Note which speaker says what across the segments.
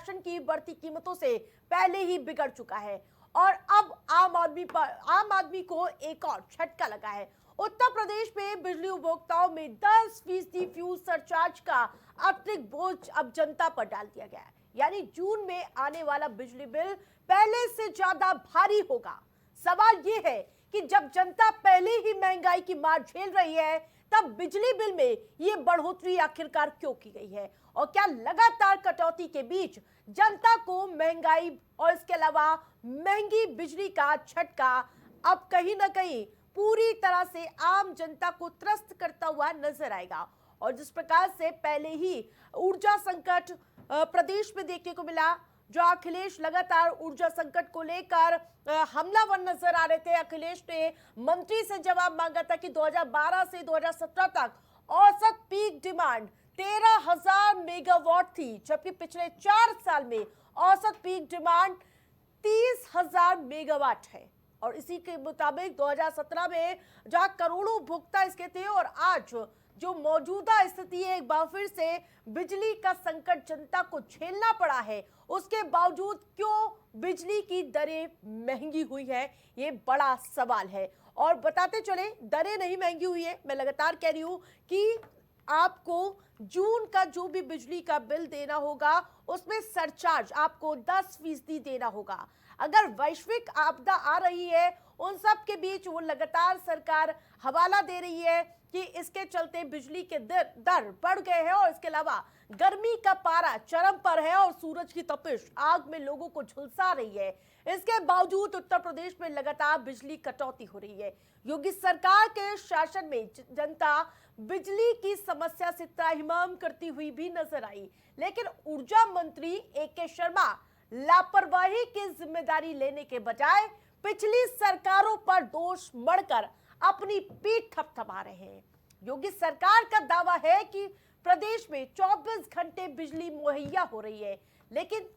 Speaker 1: Ration की बढ़ती कीमतों से पहले ही बिगड़ चुका है और अब आम आदमी को एक और झटका लगा है। उत्तर प्रदेश में बिजली उपभोक्ताओं में 10% फ्यूल सरचार्ज का अतिरिक्त बोझ अब जनता पर डाल दिया गया है। यानी जून में आने वाला बिजली बिल पहले से ज्यादा भारी होगा। सवाल यह है कि जब जनता पहले ही महंगाई की मार झेल रही है, तब बिजली बिल में यह बढ़ोतरी आखिरकार क्यों की गई है और क्या लगातार कटौती के बीच जनता को महंगाई और इसके अलावा महंगी बिजली का झटका अब कहीं ना कहीं पूरी तरह से आम जनता को त्रस्त करता हुआ नजर आएगा। और जिस प्रकार से पहले ही ऊर्जा संकट प्रदेश में देखने को मिला, जो अखिलेश लगातार ऊर्जा संकट को लेकर हमलावर नजर आ रहे थे। अखिलेश ने मंत्री से जवाब मांगा था कि 2012 से 2017 तक औसत पीक डिमांड 13,000 मेगावाट थी, जबकि पिछले 4 साल में औसत पीक डिमांड 30,000 मेगावाट है। और इसी के मुताबिक 2017 में जहां करोड़ों उपभोक्ता इसके थे और आज जो मौजूदा स्थिति है, एक बार फिर से बिजली का संकट जनता को झेलना पड़ा है, उसके बावजूद क्यों बिजली की दरें महंगी हुई है, ये बड़ा सवाल है। और बताते चले, दरें नहीं महंगी हुई है, मैं लगातार कह रही हूं कि आपको जून का जो भी बिजली का बिल देना होगा उसमें सरचार्ज आपको 10% देना होगा। अगर वैश्विक आपदा आ रही है, उन सब के बीच वो लगातार सरकार हवाला दे रही है कि इसके चलते बिजली के दर बढ़ गए हैं और इसके अलावा गर्मी का पारा चरम पर है और सूरज की तपिश आग में लोगों को झुलसा रही है। इसके बावजूद उत्तर प्रदेश में लगातार बिजली कटौती हो रही है। योगी सरकार के शासन में जनता बिजली की समस्या से त्राहिमाम करती हुई भी नजर आई, लेकिन ऊर्जा मंत्री ए.के. शर्मा लापरवाही की जिम्मेदारी लेने के बजाय पिछली सरकारों पर दोष मढ़कर अपनी पीठ थपथपा रहे हैं। योगी सरकार का दावा है कि प्रदेश में 24 घंटे बिजली मुहैया हो रही है, लेकिन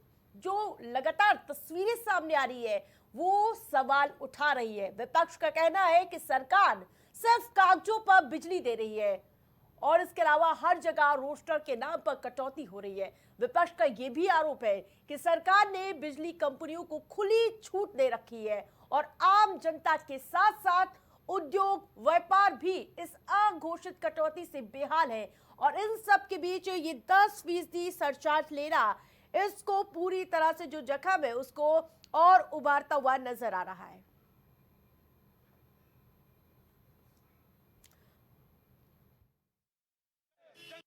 Speaker 1: जो लगातार तस्वीरें सामने आ रही है वो सवाल उठा रही है। विपक्ष का कहना है कि सरकार सिर्फ कागजों पर बिजली दे रही है और इसके अलावा हर जगह रोस्टर के नाम पर कटौती हो रही है। विपक्ष का यह भी आरोप है कि सरकार ने बिजली कंपनियों को खुली छूट दे रखी है और आम जनता के साथ साथ उद्योग व्यापार भी इस अघोषित कटौती से बेहाल है। और इन सब के बीच ये 10% सरचार्ज लेना इसको पूरी तरह से जो जख्म है उसको और उभारता हुआ नजर आ रहा है।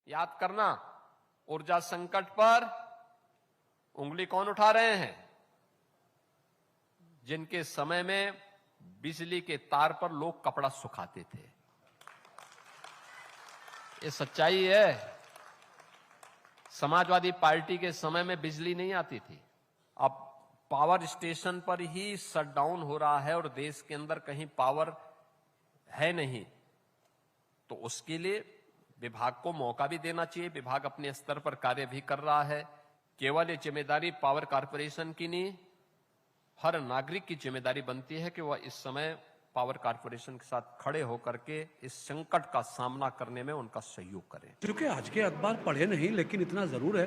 Speaker 2: याद करना, ऊर्जा संकट पर उंगली कौन उठा रहे हैं? जिनके समय में बिजली के तार पर लोग कपड़ा सुखाते थे। ये सच्चाई है। समाजवादी पार्टी के समय में बिजली नहीं आती थी। अब पावर स्टेशन पर ही शटडाउन हो रहा है और देश के अंदर कहीं पावर है नहीं, तो उसके लिए विभाग को मौका भी देना चाहिए। विभाग अपने स्तर पर कार्य भी कर रहा है। केवल ये जिम्मेदारी पावर कॉर्पोरेशन की नहीं, हर नागरिक की जिम्मेदारी बनती है कि वह इस समय पावर कॉर्पोरेशन के साथ खड़े होकर के इस संकट का सामना करने में उनका सहयोग करें।
Speaker 3: क्योंकि आज के अखबार पढ़े नहीं, लेकिन इतना जरूर है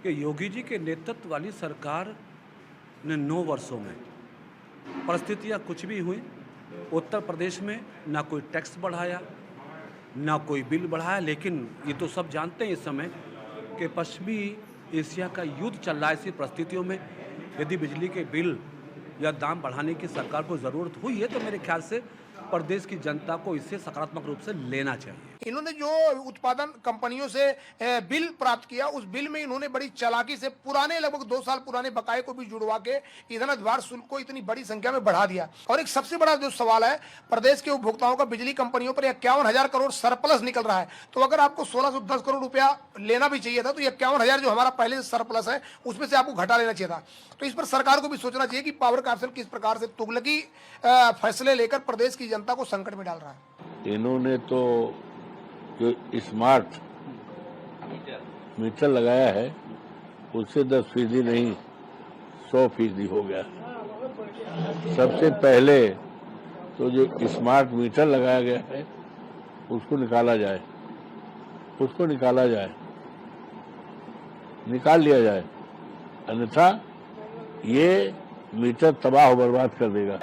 Speaker 3: कि योगी जी के नेतृत्व वाली सरकार ने 9 वर्षों में परिस्थितियां कुछ भी हुई, उत्तर प्रदेश में ना कोई टैक्स बढ़ाया ना कोई बिल बढ़ाया। लेकिन ये तो सब जानते हैं इस समय कि पश्चिमी एशिया का युद्ध चल रहा है। ऐसी परिस्थितियों में यदि बिजली के बिल या दाम बढ़ाने की सरकार को ज़रूरत हुई है तो मेरे ख्याल से प्रदेश की जनता को इससे सकारात्मक रूप से लेना चाहिए।
Speaker 4: इन्होंने जो उत्पादन कंपनियों से बिल प्राप्त किया, उस बिल में इन्होंने बड़ी चालाकी से पुराने लगभग 2 साल पुराने बकाये को भी जुड़वा के ईंधन अधिभार शुल्क को इतनी बड़ी संख्या में बढ़ा दिया। और एक सबसे बड़ा जो सवाल है, प्रदेश के उपभोक्ताओं का बिजली कंपनियों पर 51,000 करोड़ सरप्लस निकल रहा है। तो अगर आपको 1610 करोड़ रुपया लेना भी चाहिए था तो 51,000 जो हमारा पहले से सरप्लस है उसमें से आपको घटा लेना चाहिए था। तो इस पर सरकार को भी सोचना चाहिए कि पावर कॉर्पोरेशन किस प्रकार से तुगलकी फैसले लेकर प्रदेश की जनता को संकट में डाल रहा है।
Speaker 5: इन्होंने तो जो स्मार्ट मीटर लगाया है उससे 10% नहीं 100% हो गया। सबसे पहले तो जो स्मार्ट मीटर लगाया गया है उसको निकाला जाए, निकाल लिया जाए अन्यथा ये मीटर तबाह बर्बाद कर देगा।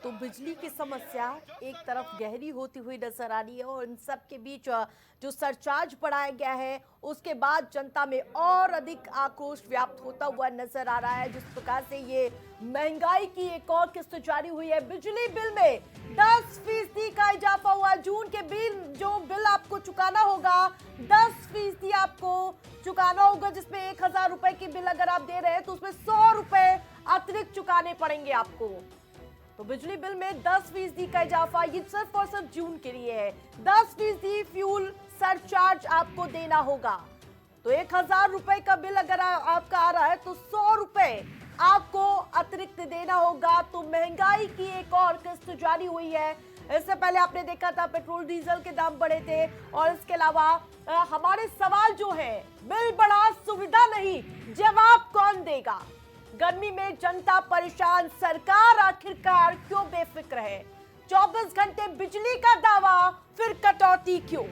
Speaker 1: तो बिजली की समस्या एक तरफ गहरी होती हुई नजर आ रही है और इन सब के बीच जो सरचार्ज बढ़ाया गया है उसके बाद जनता में और अधिक आक्रोश व्याप्त होता हुआ नजर आ रहा है। जिस प्रकार से ये महंगाई की एक और किस्त जारी हुई है, बिजली बिल में 10% का इजाफा हुआ। जून के बिल आपको चुकाना होगा 10% आपको चुकाना होगा, जिसमें 1000 रुपए की बिल अगर आप दे रहे हैं तो उसमें 100 रुपए अतिरिक्त चुकाने पड़ेंगे आपको। तो बिजली बिल में 10% का इजाफा ये सिर्फ और सिर्फ जून के लिए है। 10% फ्यूल सरचार्ज आपको देना होगा। तो 1000 रुपए का बिल अगर आपका आ रहा है तो 100 रुपए आपको अतिरिक्त देना होगा। तो महंगाई की एक और किस्त जारी हुई है। इससे पहले आपने देखा था पेट्रोल डीजल के दाम बढ़े थे और इसके अलावा हमारे सवाल जो है, बिल बढ़ा सुविधा नहीं, जवाब कौन देगा? गर्मी में जनता परेशान, सरकार आखिरकार क्यों बेफिक्र है? 24 घंटे बिजली का दावा, फिर कटौती क्यों?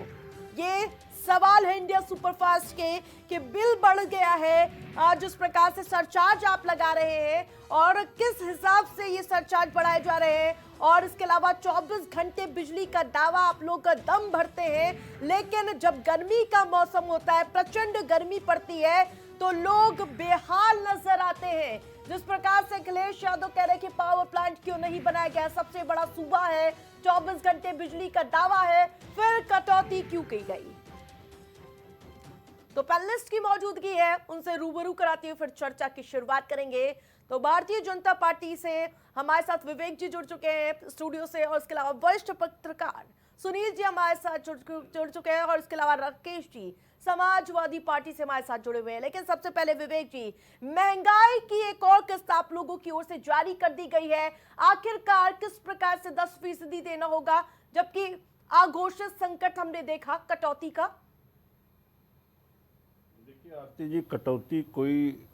Speaker 1: ये सवाल है इंडिया सुपरफास्ट के कि बिल बढ़ गया है, जिस प्रकार से सरचार्ज आप लगा रहे हैं और किस हिसाब से ये सरचार्ज बढ़ाए जा रहे हैं, और इसके अलावा 24 घंटे बिजली का दावा आप लोग का दम भरते हैं, लेकिन जब गर्मी का मौसम होता है, प्रचंड गर्मी पड़ती है तो लोग बेहाल नजर आते हैं। जिस प्रकार से अखिलेश यादव कह रहे हैं कि पावर प्लांट क्यों नहीं बनाया गया, सबसे बड़ा सूबा है, 24 घंटे बिजली का दावा है, फिर कटौती क्यों की गई? तो पैनलिस्ट की मौजूदगी है, उनसे रूबरू कराते हुए फिर चर्चा की शुरुआत करेंगे। तो भारतीय जनता पार्टी से हमारे साथ विवेक जी जुड़ चुके हैं स्टूडियो से, और इसके अलावा वरिष्ठ पत्रकार सुनील जी हमारे साथ जुड़ चुके हैं, और इसके अलावा राकेश जी समाजवादी पार्टी से हमारे साथ जुड़े हुए हैं। लेकिन सबसे पहले विवेक जी, महंगाई की एक और किस्त आप लोगों की ओर से जारी कर दी गई है, आखिरकार किस प्रकार से 10% देना होगा, जबकि अघोषित संकट हमने देखा कटौती का?
Speaker 6: देखिए आरती जी, कटौती कोई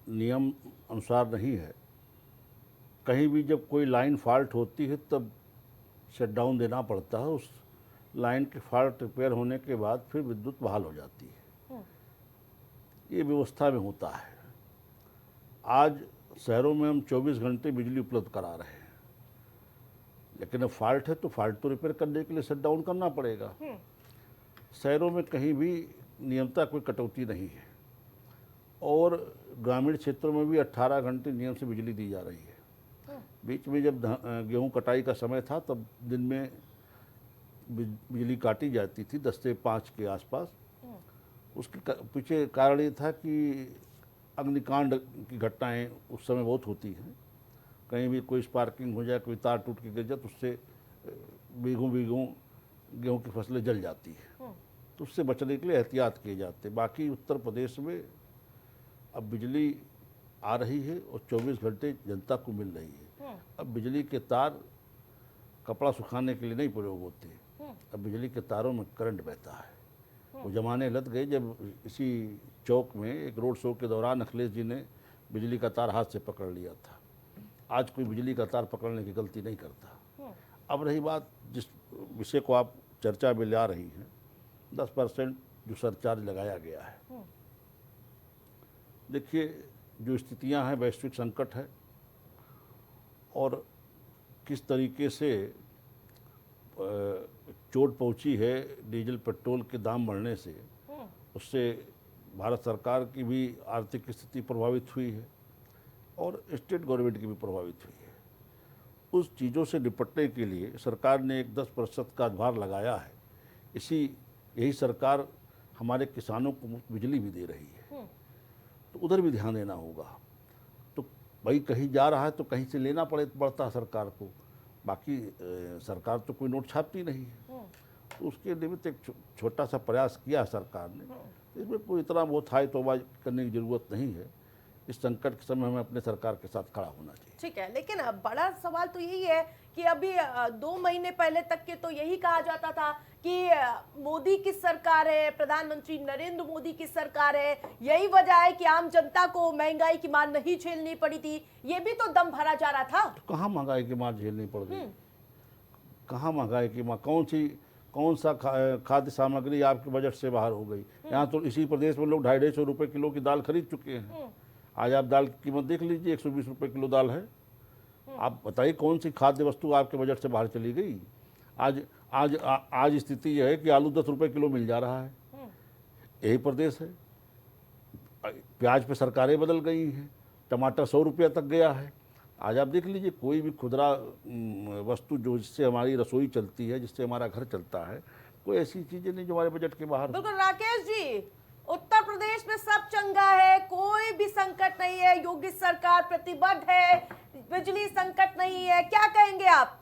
Speaker 6: नियम अनुसार नहीं है। कहीं भी जब कोई लाइन फॉल्ट होती है तब शटडाउन देना पड़ता है। उस लाइन के फॉल्ट रिपेयर होने के बाद फिर विद्युत बहाल हो जाती है। ये व्यवस्था में होता है। आज शहरों में हम 24 घंटे बिजली उपलब्ध करा रहे हैं, लेकिन अब फॉल्ट है तो फॉल्ट तो रिपेयर करने के लिए शटडाउन करना पड़ेगा। शहरों में कहीं भी नियमता कोई कटौती नहीं है, और ग्रामीण क्षेत्रों में भी 18 घंटे नियम से बिजली दी जा रही है। बीच में जब गेहूं कटाई का समय था तब दिन में बिजली काटी जाती थी 10 से 5 के आसपास। उसके पीछे कारण ये था कि अग्निकांड की घटनाएं उस समय बहुत होती हैं। कहीं भी कोई स्पार्किंग हो जाए, कोई तार टूट के गिर जाए तो उससे बीघों गेहूं की फसलें जल जाती है। तो उससे बचने के लिए एहतियात किए जाते। बाकी उत्तर प्रदेश में अब बिजली आ रही है और 24 घंटे जनता को मिल रही है। अब बिजली के तार कपड़ा सुखाने के लिए नहीं प्रयोग होते, अब बिजली के तारों में करंट बहता है। वो जमाने लग गए जब इसी चौक में एक रोड शो के दौरान अखिलेश जी ने बिजली का तार हाथ से पकड़ लिया था। आज कोई बिजली का तार पकड़ने की गलती नहीं करता। अब रही बात जिस विषय को आप चर्चा में ला रही हैं, 10% जो सरचार्ज लगाया गया है। देखिए, जो स्थितियां हैं, वैश्विक संकट है, और किस तरीके से चोट पहुंची है डीजल पेट्रोल के दाम बढ़ने से, उससे भारत सरकार की भी आर्थिक स्थिति प्रभावित हुई है और स्टेट गवर्नमेंट की भी प्रभावित हुई है। उस चीज़ों से निपटने के लिए सरकार ने एक 10% का भार लगाया है। यही सरकार हमारे किसानों को मुफ्त बिजली भी दे रही है, तो उधर भी ध्यान देना होगा। तो भाई कहीं जा रहा है तो कहीं से लेना पड़ता है सरकार को। बाकी सरकार तो कोई नोट छापती नहीं है, तो उसके निमित्त एक छोटा सा प्रयास किया सरकार ने। इसमें कोई इतना बहुत हाई तौबा करने की जरूरत नहीं है। इस संकट के समय हमें अपने सरकार के साथ खड़ा होना चाहिए।
Speaker 1: ठीक है, लेकिन अब बड़ा सवाल तो यही है कि अभी 2 महीने पहले तक के तो यही कहा जाता था कि मोदी की सरकार है, प्रधानमंत्री नरेंद्र मोदी की सरकार है, यही वजह है कि आम जनता को महंगाई की मार नहीं झेलनी पड़ी थी। ये भी तो दम भरा जा रहा था।
Speaker 6: तो कहाँ महंगाई की मार झेलनी पड़ गई? कहाँ महंगाई की मार? कौन सी कौन सा खाद्य सामग्री आपके बजट से बाहर हो गई। यहाँ तो इसी प्रदेश में लोग 250 रुपये किलो की दाल खरीद चुके हैं। आज आप दाल की कीमत देख लीजिए, 120 रुपये किलो दाल है। आप बताइए कौन सी खाद्य वस्तु आपके बजट से बाहर चली गई। आज स्थिति यह है कि आलू 10 रुपये किलो मिल जा रहा है, यही प्रदेश है। प्याज पे सरकारें बदल गई हैं, टमाटर 100 रुपया तक गया है। आज आप देख लीजिए कोई भी खुदरा वस्तु जो जिससे हमारी रसोई चलती है, जिससे हमारा घर चलता है, कोई ऐसी चीजें नहीं जो हमारे बजट के बाहर।
Speaker 1: बिल्कुल राकेश जी, उत्तर प्रदेश में सब चंगा है, कोई भी संकट नहीं है, योगी सरकार प्रतिबद्ध है, बिजली संकट नहीं है, क्या कहेंगे आप?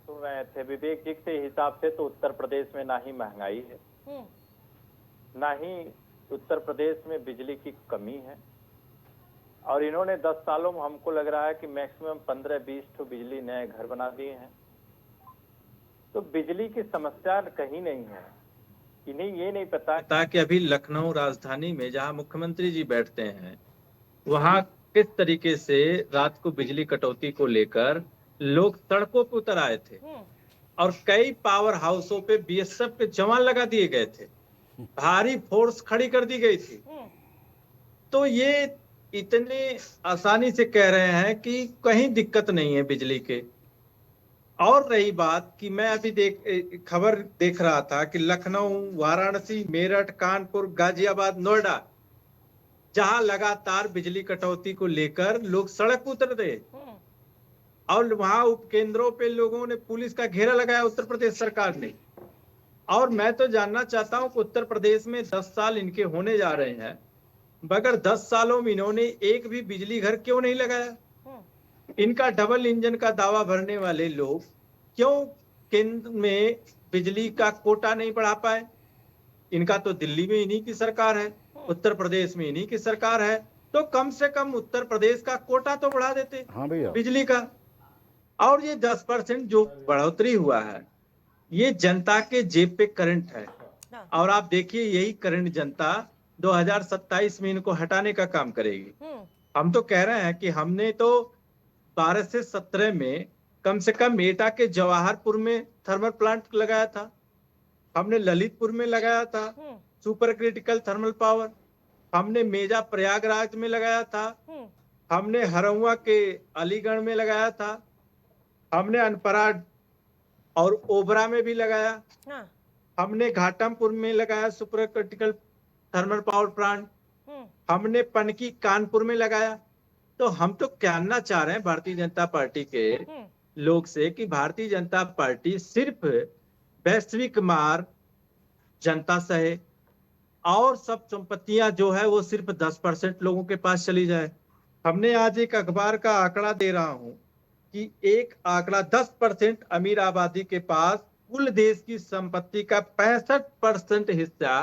Speaker 7: सुन रहे थे विवेक जी के हिसाब से तो उत्तर प्रदेश में ना ही महंगाई है, ना ही उत्तर प्रदेश में बिजली की कमी है। और इन्होंने 10 सालों में हमको लग रहा है कि मैक्सिमम 15-20 तो बिजली नए घर बना दिए हैं। तो बिजली की समस्या कहीं नहीं है। इन्हें ये नहीं पता कि अभी लखनऊ राजधानी में जहां मुख्यमंत्री जी बैठते हैं, वहां किस तरीके से रात को बिजली कटौती को लेकर लोग सड़कों पर उतर आए थे और कई पावर हाउसों पे बीएसएफ के जवान लगा दिए गए थे, भारी फोर्स खड़ी कर दी गई थी। तो ये इतने आसानी से कह रहे हैं कि कहीं दिक्कत नहीं है बिजली के। और रही बात कि मैं अभी खबर देख रहा था कि लखनऊ, वाराणसी, मेरठ, कानपुर, गाजियाबाद, नोएडा, जहां लगातार बिजली कटौती को लेकर लोग सड़क पर उतर रहे और वहां उपकेंद्रों पे लोगों ने पुलिस का घेरा लगाया उत्तर प्रदेश सरकार ने। और मैं तो जानना चाहता हूं कि उत्तर प्रदेश में 10 साल इनके होने जा रहे हैं, मगर 10 सालों में इन्होंने एक भी बिजली घर क्यों नहीं लगाया? इनका डबल इंजन का दावा भरने वाले लोग क्यों केंद्र में बिजली का कोटा नहीं बढ़ा पाए? इनका तो दिल्ली में इन्हीं की सरकार है, उत्तर प्रदेश में इन्हीं की सरकार है, तो कम से कम उत्तर प्रदेश का कोटा तो बढ़ा देते।
Speaker 6: हाँ भैया,
Speaker 7: बिजली का। और ये 10% जो बढ़ोतरी हुआ है, ये जनता के जेब पे करंट है। और आप देखिए यही करंट जनता 2027 में इनको हटाने का काम करेगी। हम तो कह रहे हैं कि हमने तो 12 से 17 में कम से कम एटा के जवाहरपुर में थर्मल प्लांट लगाया था, हमने ललितपुर में लगाया था सुपर क्रिटिकल थर्मल पावर, हमने मेजा प्रयागराज में लगाया था, हमने हरौआ के अलीगढ़ में लगाया था, हमने अनपरा और ओबरा में भी लगाया, हमने घाटमपुर में लगाया super critical thermal power plant, हमने पनकी कानपुर में लगाया। तो हम तो कहना चाह रहे हैं भारतीय जनता पार्टी के लोग से कि भारतीय जनता पार्टी सिर्फ वैश्विक मार जनता सहे और सब संपत्तियां जो है वो सिर्फ 10% लोगों के पास चली जाए। हमने आज एक अखबार का आंकड़ा दे रहा हूं कि एक आंकड़ा 10% अमीर आबादी के पास कुल देश की संपत्ति का 65% हिस्सा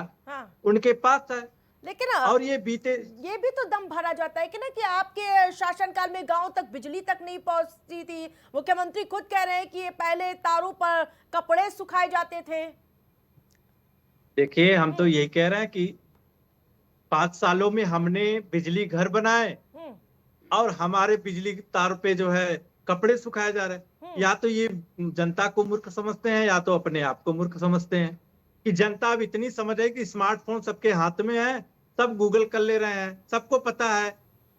Speaker 7: उनके पास है।
Speaker 1: लेकिन
Speaker 7: और ये भी
Speaker 1: तो दम भरा जाता है कि ना कि आपके शासनकाल में गांव तक बिजली तक नहीं पहुंचती थी। मुख्यमंत्री खुद कह रहे हैं कि ये पहले तारों पर कपड़े सुखाए जाते थे।
Speaker 7: देखिए हम तो यही कह रहे हैं कि 5 सालों में हमने बिजली घर बनाए और हमारे बिजली तार पे जो है कपड़े सुखाए जा रहे हैं। या तो ये जनता को मूर्ख समझते हैं या तो अपने आप को मूर्ख समझते हैं कि जनता अब इतनी समझ है कि स्मार्टफोन सबके हाथ में है, सब गूगल कर ले रहे हैं। सबको पता है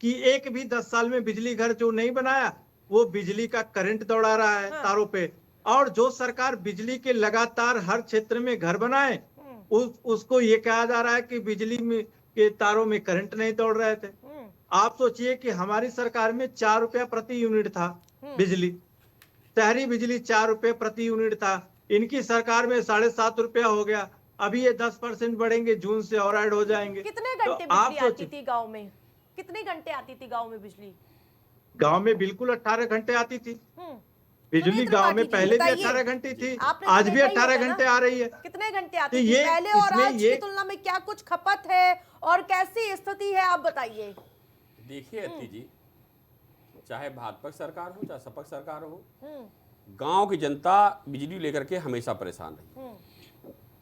Speaker 7: कि एक भी 10 साल में बिजली घर जो नहीं बनाया वो बिजली का करंट दौड़ा रहा है तारों पे। और जो सरकार बिजली के लगातार हर क्षेत्र में घर बनाए उसको ये कहा जा रहा है कि बिजली में के तारों में करंट नहीं दौड़ रहे थे। आप सोचिए कि हमारी सरकार में 4 रुपया प्रति यूनिट था बिजली, शहरी बिजली 4 रुपये प्रति यूनिट था। इनकी सरकार में 7.5 रुपया हो गया। अभी ये 10% बढ़ेंगे, जून से और ऐड हो जाएंगे।
Speaker 1: कितने घंटे बिजली आती थी गांव में? कितने घंटे आती थी गांव में बिजली?
Speaker 7: गांव में बिल्कुल 18 घंटे आती थी बिजली। गांव में पहले भी 18 घंटे थी, आज भी 18 घंटे आ रही है।
Speaker 1: कितने घंटे आती थी पहले और आज की तुलना में? क्या कुछ खपत है और कैसी स्थिति है आप बताइए।
Speaker 8: देखिए अति जी, चाहे भाजपा सरकार हो चाहे सपा सरकार हो, गांव की जनता बिजली लेकर के हमेशा परेशान रही।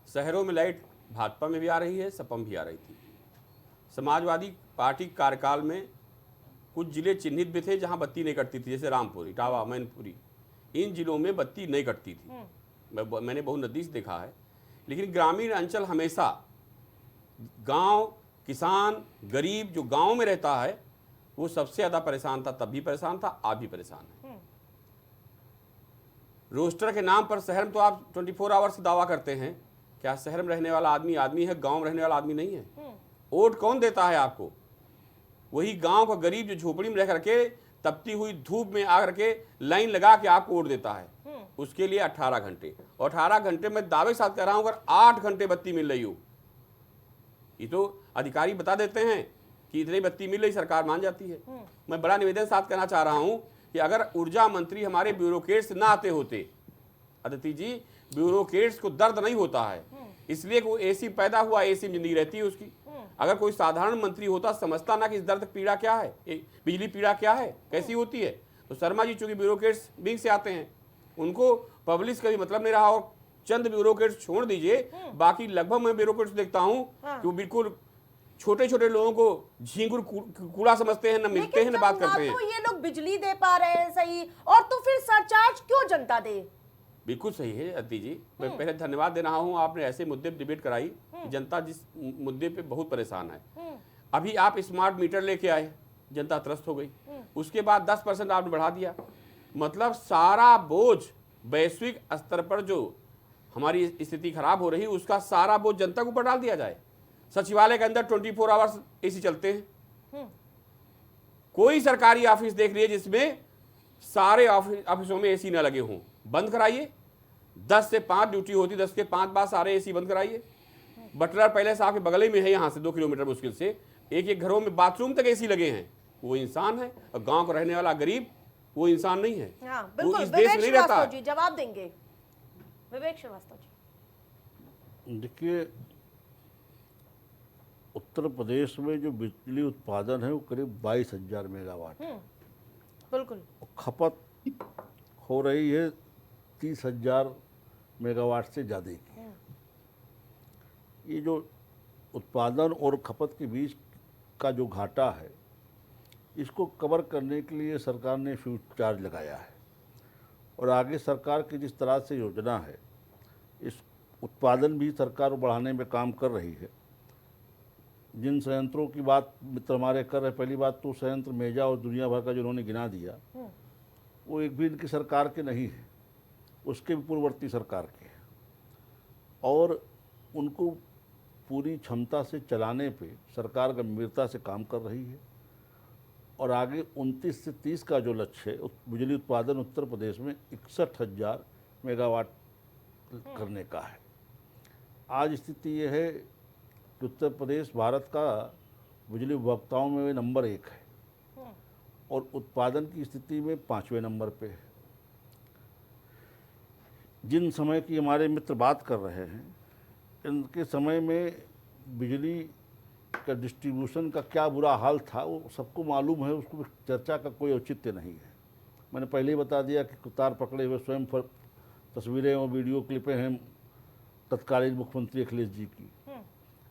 Speaker 8: शहरों में लाइट भाजपा में भी आ रही है, सपा में भी आ रही थी। समाजवादी पार्टी कार्यकाल में कुछ जिले चिन्हित भी थे जहां बत्ती नहीं कटती थी, जैसे रामपुर, इटावा, मैनपुरी, इन जिलों में बत्ती नहीं कटती थी। मैंने बहुत नज़दीक से देखा है। लेकिन ग्रामीण अंचल हमेशा, गांव, किसान, गरीब जो गांव में रहता है वो सबसे ज़्यादा परेशान था, तब भी परेशान था, आज भी परेशान है। रोस्टर के नाम पर शहर में तो आप 24 आवर्स दावा करते हैं, क्या शहर में रहने वाला आदमी आदमी है, गांव में रहने वाला आदमी नहीं है? वोट कौन देता है आपको? वही गांव का गरीब जो झोपड़ी में रह करके तपती हुई धूप में आ करके लाइन लगा के आपको वोट देता है। उसके लिए 18 घंटे, और 18 घंटे में दावे के साथ कह रहा हूं अगर 8 घंटे बत्ती मिल रही हो, ये तो अधिकारी बता देते हैं कि इतनी बत्ती मिल रही, सरकार मान जाती है। मैं बड़ा निवेदन साथ कहना चाह रहा हूं कि अगर ऊर्जा मंत्री हमारे ब्यूरोक्रेट्स ना आते होते, अदिति जी, ब्यूरोक्रेट्स को दर्द नहीं होता है, इसलिए कोई एसी पैदा हुआ, एसी में जिंदगी रहती है उसकी। अगर कोई साधारण मंत्री होता, समझता ना कि इस दर्द पीड़ा क्या है, बिजली पीड़ा क्या है, कैसी होती है। तो शर्मा जी चूंकि ब्यूरोक्रेट्स विंग से आते हैं, उनको पब्लिक का भी मतलब नहीं रहा, और चंद ब्यूरोक्रेट्स छोड़ दीजिए, बाकी लगभग मैं ब्यूरोक्रेट्स देखता हूं कि वो बिल्कुल छोटे छोटे लोगों को झींगुर कूड़ा समझते हैं, न मिलते हैं, न बात करते हैं।
Speaker 1: तो ये लोग बिजली दे पा रहे हैं सही, और तो फिर सरचार्ज क्यों जनता दे?
Speaker 8: बिल्कुल सही है अदिति जी, मैं पहले धन्यवाद दे रहा हूं, आपने ऐसे मुद्दे पर डिबेट कराई कि जनता जिस मुद्दे पे बहुत परेशान है। अभी आप स्मार्ट मीटर लेके आए, जनता त्रस्त हो गई, उसके बाद 10% आपने बढ़ा दिया, मतलब सारा बोझ वैश्विक स्तर पर जो हमारी स्थिति खराब हो रही है उसका सारा बोझ जनता के ऊपर डाल दिया जाए। सचिवालय के अंदर 24 आवर्स एसी चलते हैं, कोई सरकारी ऑफिस देख लीजिए जिसमें सारे ऑफिसों में एसी ना लगे हों, बंद कराइए। 10 से 5 ड्यूटी होती, 10 के 5 बाद सारे एसी बंद कराइए। बटलर पैलेस आपके बगल ही में है, यहाँ से 2 किलोमीटर मुश्किल से, एक एक घरों में बाथरूम तक एसी लगे हैं। वो इंसान है, और गांव का रहने वाला गरीब वो इंसान नहीं है।
Speaker 1: हाँ,
Speaker 8: वो
Speaker 1: बिल्कुल।
Speaker 8: इस देश में नहीं रहता।
Speaker 1: जी जवाब देंगे विवेक श्रीवास्तव जी।
Speaker 6: देखिए, उत्तर प्रदेश में जो बिजली उत्पादन है वो करीब 22,000 मेगावाट है।
Speaker 1: बिल्कुल।
Speaker 6: खपत हो रही है 30,000 मेगावाट से ज़्यादा की। ये जो उत्पादन और खपत के बीच का जो घाटा है, इसको कवर करने के लिए सरकार ने फ्यूज चार्ज लगाया है, और आगे सरकार की जिस तरह से योजना है, इस उत्पादन भी सरकार बढ़ाने में काम कर रही है। जिन संयंत्रों की बात मित्र हमारे कर रहे, पहली बात तो संयंत्र मेजा और दुनिया भर का जो उन्होंने गिना दिया, वो एक भी इनकी सरकार के नहीं है, उसके भी पूर्ववर्ती सरकार के हैं, और उनको पूरी क्षमता से चलाने पे सरकार गंभीरता से काम कर रही है। और आगे 29 से 30 का जो लक्ष्य है, बिजली उत्पादन उत्तर प्रदेश में 61,000 मेगावाट करने का है। आज स्थिति ये है कि उत्तर प्रदेश भारत का बिजली उपभोक्ताओं में नंबर 1 है, और उत्पादन की स्थिति में 5वें नंबर पे है। जिन समय की हमारे मित्र बात कर रहे हैं, इनके समय में बिजली का डिस्ट्रीब्यूशन का क्या बुरा हाल था वो सबको मालूम है, उसको चर्चा का कोई औचित्य नहीं है। मैंने पहले ही बता दिया कि तार पकड़े हुए स्वयं तस्वीरें और वीडियो क्लिपें हैं तत्कालीन मुख्यमंत्री अखिलेश जी की।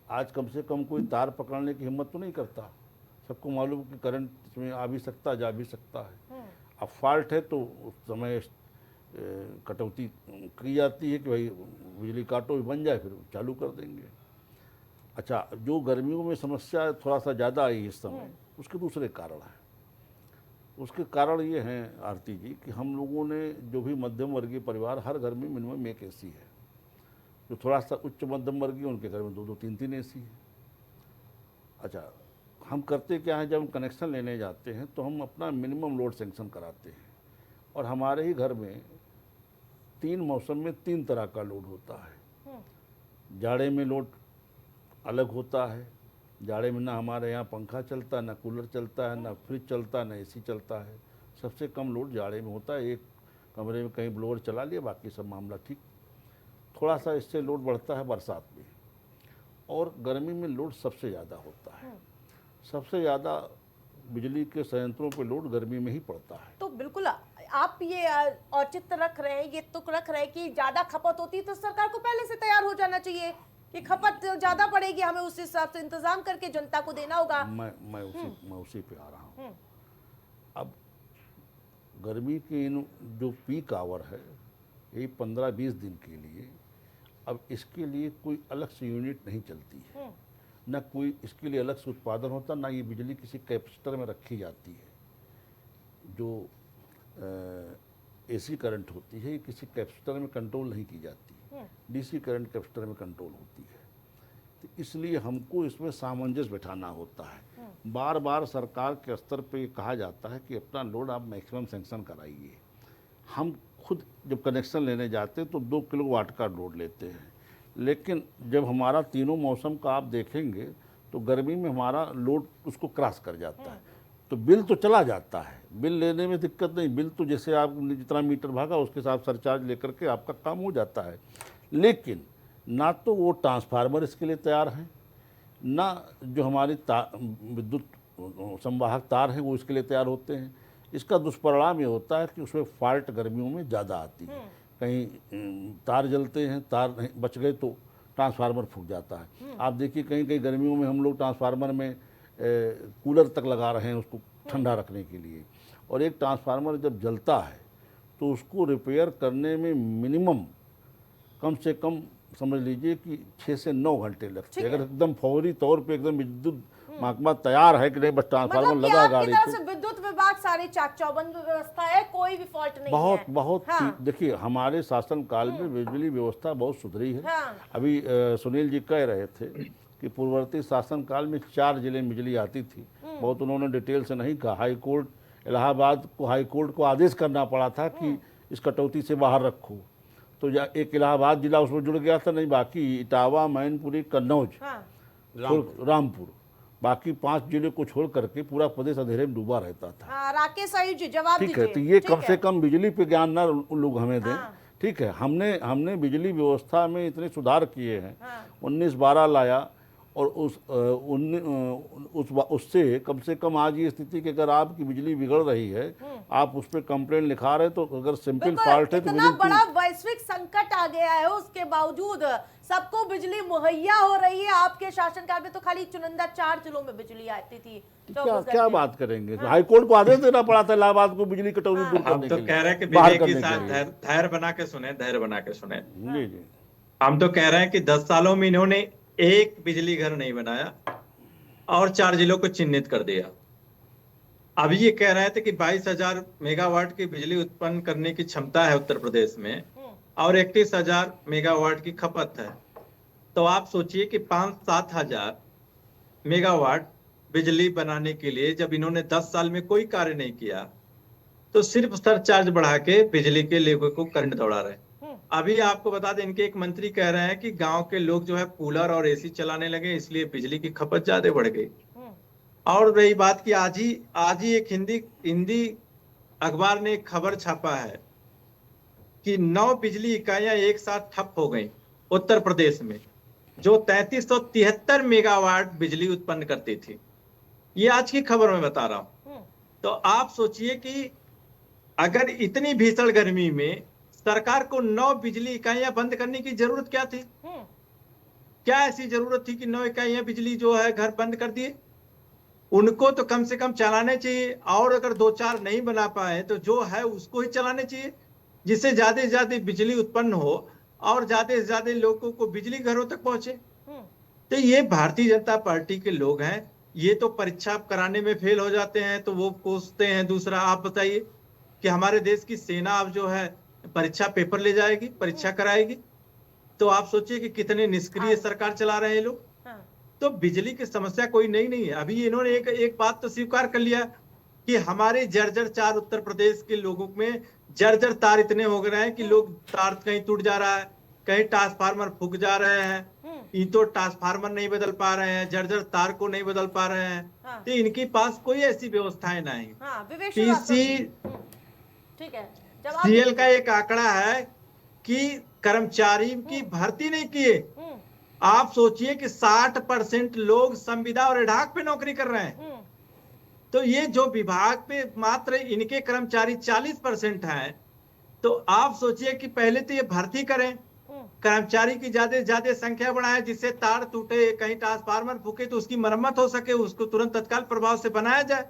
Speaker 6: आज कम से कम कोई तार पकड़ने की हिम्मत तो नहीं करता। सबको मालूम कि करंट इसमें आ भी सकता, जा भी सकता है। अब फॉल्ट है तो उस समय कटौती की जाती है कि भाई बिजली काटो, बन जाए फिर चालू कर देंगे। अच्छा, जो गर्मियों में समस्या थोड़ा सा ज़्यादा आई इस समय, उसके दूसरे कारण हैं। उसके कारण ये हैं आरती जी कि हम लोगों ने जो भी मध्यम वर्गीय परिवार, हर घर में मिनिमम 1 एसी है। जो थोड़ा सा उच्च मध्यम वर्गीय, उनके घर में 2-2, 3-3 एसी है। अच्छा, हम करते क्या है, जब हम कनेक्शन लेने जाते हैं तो हम अपना मिनिमम लोड सेंक्शन कराते हैं, और हमारे ही घर में 3 मौसम में 3 तरह का लोड होता है। जाड़े में लोड अलग होता है, जाड़े में ना हमारे यहाँ पंखा चलता है, ना कूलर चलता है, ना फ्रिज चलता है, ना एसी चलता है। सबसे कम लोड जाड़े में होता है, एक कमरे में कहीं ब्लोअर चला लिया, बाकी सब मामला ठीक। थोड़ा सा इससे लोड बढ़ता है बरसात में, और गर्मी में लोड सबसे ज़्यादा होता है। सबसे ज़्यादा बिजली के संयंत्रों पर लोड गर्मी में ही पड़ता है।
Speaker 1: तो बिल्कुल आप ये औचित्य रख रहे हैं, ये तुक रख रहे हैं कि ज़्यादा खपत होती है तो सरकार को पहले से तैयार हो जाना चाहिए कि खपत ज़्यादा पड़ेगी, हमें उस हिसाब से इंतजाम करके जनता को देना होगा।
Speaker 6: मैं उसी पे आ रहा हूँ। गर्मी के इन जो पीक आवर है ये 15-20 दिन के लिए, अब इसके लिए कोई अलग से यूनिट नहीं चलती है, न कोई इसके लिए अलग से उत्पादन होता, ना ये बिजली किसी कैपेसिटर में रखी जाती है। जो एसी करंट होती है ये किसी कैपेसिटर में कंट्रोल नहीं की जाती, डीसी करंट कैपेसिटर में कंट्रोल होती है। तो इसलिए हमको इसमें सामंजस्य बिठाना होता है। बार बार सरकार के स्तर पे कहा जाता है कि अपना लोड आप मैक्सिमम सैंक्शन कराइए। हम खुद जब कनेक्शन लेने जाते हैं तो 2 किलोवाट का लोड लेते हैं, लेकिन जब हमारा तीनों मौसम का आप देखेंगे तो गर्मी में हमारा लोड उसको क्रॉस कर जाता है, तो बिल तो चला जाता है। बिल लेने में दिक्कत नहीं, बिल तो जैसे आप जितना मीटर भागा उसके हिसाब सरचार्ज लेकर के आपका काम हो जाता है। लेकिन ना तो वो ट्रांसफार्मर इसके लिए तैयार हैं, ना जो हमारी विद्युत संवाहक तार हैं वो इसके लिए तैयार होते हैं। इसका दुष्परिणाम ये होता है कि उसमें फॉल्ट गर्मियों में ज़्यादा आती है। कहीं तार जलते हैं, तार बच गए तो ट्रांसफार्मर फूक जाता है। आप देखिए कहीं कहीं गर्मियों में हम लोग ट्रांसफार्मर में कूलर तक लगा रहे हैं उसको ठंडा रखने के लिए, और एक ट्रांसफार्मर जब जलता है तो उसको रिपेयर करने में मिनिमम कम से कम समझ लीजिए कि 6 से 9 घंटे लगते हैं। अगर एकदम फौरी तौर पे एकदम विद्युत महकमा तैयार है कि नहीं बस ट्रांसफार्मर
Speaker 1: मतलब
Speaker 6: लगा गाड़ी
Speaker 1: तरफ
Speaker 6: पे,
Speaker 1: से विद्युत विभाग सारी चाक चौबंद व्यवस्था है, कोई भी फॉल्ट नहीं
Speaker 6: बहुत
Speaker 1: है।
Speaker 6: बहुत
Speaker 1: हाँ।
Speaker 6: देखिए हमारे शासन काल में बिजली व्यवस्था बहुत सुधरी है।
Speaker 1: हाँ।
Speaker 6: अभी सुनील जी कह रहे थे कि पूर्ववर्ती शासन काल में 4 जिले में बिजली आती थी, बहुत उन्होंने डिटेल से नहीं कहा। हाई कोर्ट इलाहाबाद को, हाई कोर्ट को आदेश करना पड़ा था कि इस कटौती से बाहर रखो, तो एक इलाहाबाद जिला उसमें जुड़ गया था, नहीं बाकी इटावा, मैनपुरी, कन्नौज,
Speaker 1: हाँ।
Speaker 6: रामपुर, बाकी 5 जिले को छोड़ करके पूरा प्रदेश अंधेरे में डूबा रहता था।
Speaker 1: हाँ, राकेश आयु जी जवाब
Speaker 6: ठीक
Speaker 1: दीजिए।
Speaker 6: है, तो ये
Speaker 1: ठीक
Speaker 6: कम
Speaker 1: है।
Speaker 6: से कम बिजली पे ज्ञान ना लोग हमें दें।
Speaker 1: हाँ।
Speaker 6: ठीक है, हमने बिजली व्यवस्था में इतने सुधार किए हैं।
Speaker 1: हाँ।
Speaker 6: 19-12 लाया, और उससे कम से कम आज ये स्थिति कि अगर आपकी बिजली बिगड़ रही है, आप उस पर कंप्लेंट लिखा रहे, तो अगर सिंपल
Speaker 1: बिल्कुल,
Speaker 6: फॉल्ट है तो
Speaker 1: इतना बड़ा वैश्विक संकट आ गया है, उसके बावजूद सबको बिजली मुहैया हो रही है। आपके शासनकाल में तो खाली चुनिंदा 4 जिलों में बिजली आती थी।
Speaker 6: क्या बात करेंगे। हाई कोर्ट को आदेश देना पड़ा था इलाहाबाद को बिजली कटौती दूर
Speaker 9: हम
Speaker 6: करने
Speaker 9: तो
Speaker 6: के लिए,
Speaker 9: कह रहे हैं कि
Speaker 6: बाहर
Speaker 9: विवेक के
Speaker 6: करने के
Speaker 9: साथ
Speaker 6: लिए।
Speaker 9: धैर्य बना के सुने, धैर्य बना के सुने।
Speaker 6: जी जी,
Speaker 9: हम तो कह रहे हैं कि 10 सालों में इन्होंने एक बिजली घर नहीं बनाया और 4 जिलों को चिन्हित कर दिया। अभी ये कह रहे थे कि 22,000 मेगावाट की बिजली उत्पन्न करने की क्षमता है उत्तर प्रदेश में और 31,000 मेगावाट की खपत है। तो आप सोचिए कि 5-7 हजार मेगावाट बिजली बनाने के लिए जब इन्होंने 10 साल में कोई कार्य नहीं किया, तो सिर्फ सरचार्ज बढ़ा के बिजली के लोगों को करंट दौड़ा रहे। अभी आपको बता दें, इनके एक मंत्री कह रहे हैं कि गांव के लोग जो है कूलर और एसी चलाने लगे, इसलिए बिजली की खपत ज्यादा बढ़ गई। और रही बात की आज ही एक हिंदी अखबार ने एक खबर छापा है कि 9 बिजली इकाइयां एक साथ ठप हो गई उत्तर प्रदेश में, जो 3373 मेगावाट बिजली उत्पन्न करती थी। ये आज की खबर मैं बता रहा हूं। तो आप सोचिए कि अगर इतनी भीषण गर्मी में सरकार को 9 बिजली इकाइयां बंद करने की जरूरत क्या थी? क्या ऐसी जरूरत थी कि 9 इकाइयां बिजली जो है घर बंद कर दिए? उनको तो कम से कम चलाने चाहिए, और अगर 2-4 नहीं बना पाए तो जो है उसको ही चलाने चाहिए, जिससे ज्यादा से ज्यादा बिजली उत्पन्न हो और ज्यादा से ज्यादा लोगों को बिजली घरों तक पहुंचे। तो ये भारतीय जनता पार्टी के लोग हैं, ये तो परीक्षा कराने में फेल हो जाते हैं तो वो कोसते हैं। दूसरा, आप बताइए कि हमारे देश की सेना अब जो है परीक्षा पेपर ले जाएगी, परीक्षा कराएगी, तो आप सोचिए कि कितने निष्क्रिय सरकार चला रहे हैं लोग। तो बिजली की समस्या कोई नई नहीं है। अभी इन्होंने एक बात तो स्वीकार कर लिया कि हमारे जर्जर 4 उत्तर प्रदेश के लोगों में जर्जर तार इतने हो गए हैं कि लोग तार कहीं टूट जा रहा है, कहीं ट्रांसफार्मर फूक जा रहे हैं, ये तो ट्रांसफार्मर नहीं बदल पा रहे हैं, जर्जर तार को नहीं बदल पा रहे हैं। तो इनके पास कोई ऐसी व्यवस्थाएं नहीं।
Speaker 1: ठीक है,
Speaker 9: सीएल का एक आंकड़ा है कि कर्मचारी की भर्ती नहीं किए। आप सोचिए कि 60% लोग संविदा और एडाक पे नौकरी कर रहे हैं। तो ये जो विभाग पे मात्र इनके कर्मचारी 40% हैं, तो आप सोचिए कि पहले तो ये भर्ती करें, कर्मचारी की ज्यादा संख्या बढ़ाएं, जिससे तार टूटे, कहीं ट्रांसफार्मर फूके तो उसकी मरम्मत हो सके, उसको तुरंत तत्काल प्रभाव से बनाया जाए।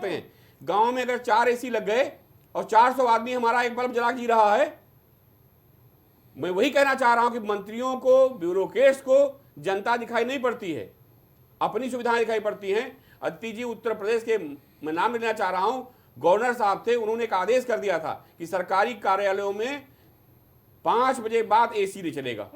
Speaker 8: करते हैं। गांव में अगर 4 एसी लग गए और 400 आदमी हमारा एक बल्ब जला जी रहा है मैं वही कहना चाह रहा हूं कि मंत्रियों को, ब्यूरोक्रेट्स को जनता दिखाई नहीं पड़ती है, अपनी सुविधाएं दिखाई पड़ती हैं। अदिति जी, उत्तर प्रदेश के मैं नाम लेना चाह रहा हूं, गवर्नर साहब थे, उन्होंने एक आदेश कर दिया था कि सरकारी कार्यालयों में 5 बजे बाद एसी नहीं चलेगा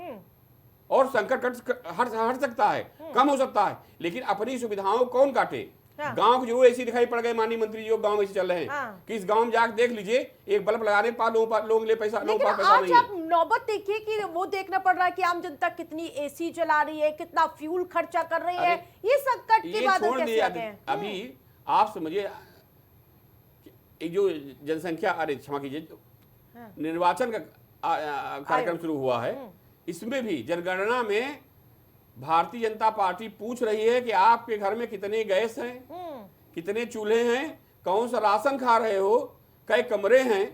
Speaker 8: और संकट हट सकता है, कम हो सकता है, लेकिन अपनी सुविधाओं को कौन काटे। गांव को जरूर एसी दिखाई पड़ गए, माननीय मंत्री जी, गांव में एसी चल रहे हैं, कि इस गांव में जाकर देख लीजिए, एक बल्ब लगाने के पास लोगों के लिए पैसा, लोगों के पास पैसा नहीं है।
Speaker 1: आप नौबत देखिए कि वो देखना पड़ रहा है कि आम जनता कितनी एसी चला रही है, कितना फ्यूल खर्चा कर रही है, ये संकट के बाद कैसे आ गए।
Speaker 8: अभी आप समझिए, जो जनसंख्या, अरे क्षमा कीजिए, निर्वाचन का कार्यक्रम शुरू हुआ है, इसमें भी जनगणना में भारतीय जनता पार्टी पूछ रही है कि आपके घर में कितने गैस हैं, कितने चूल्हे हैं, कौन सा राशन खा रहे हो, कई कमरे हैं।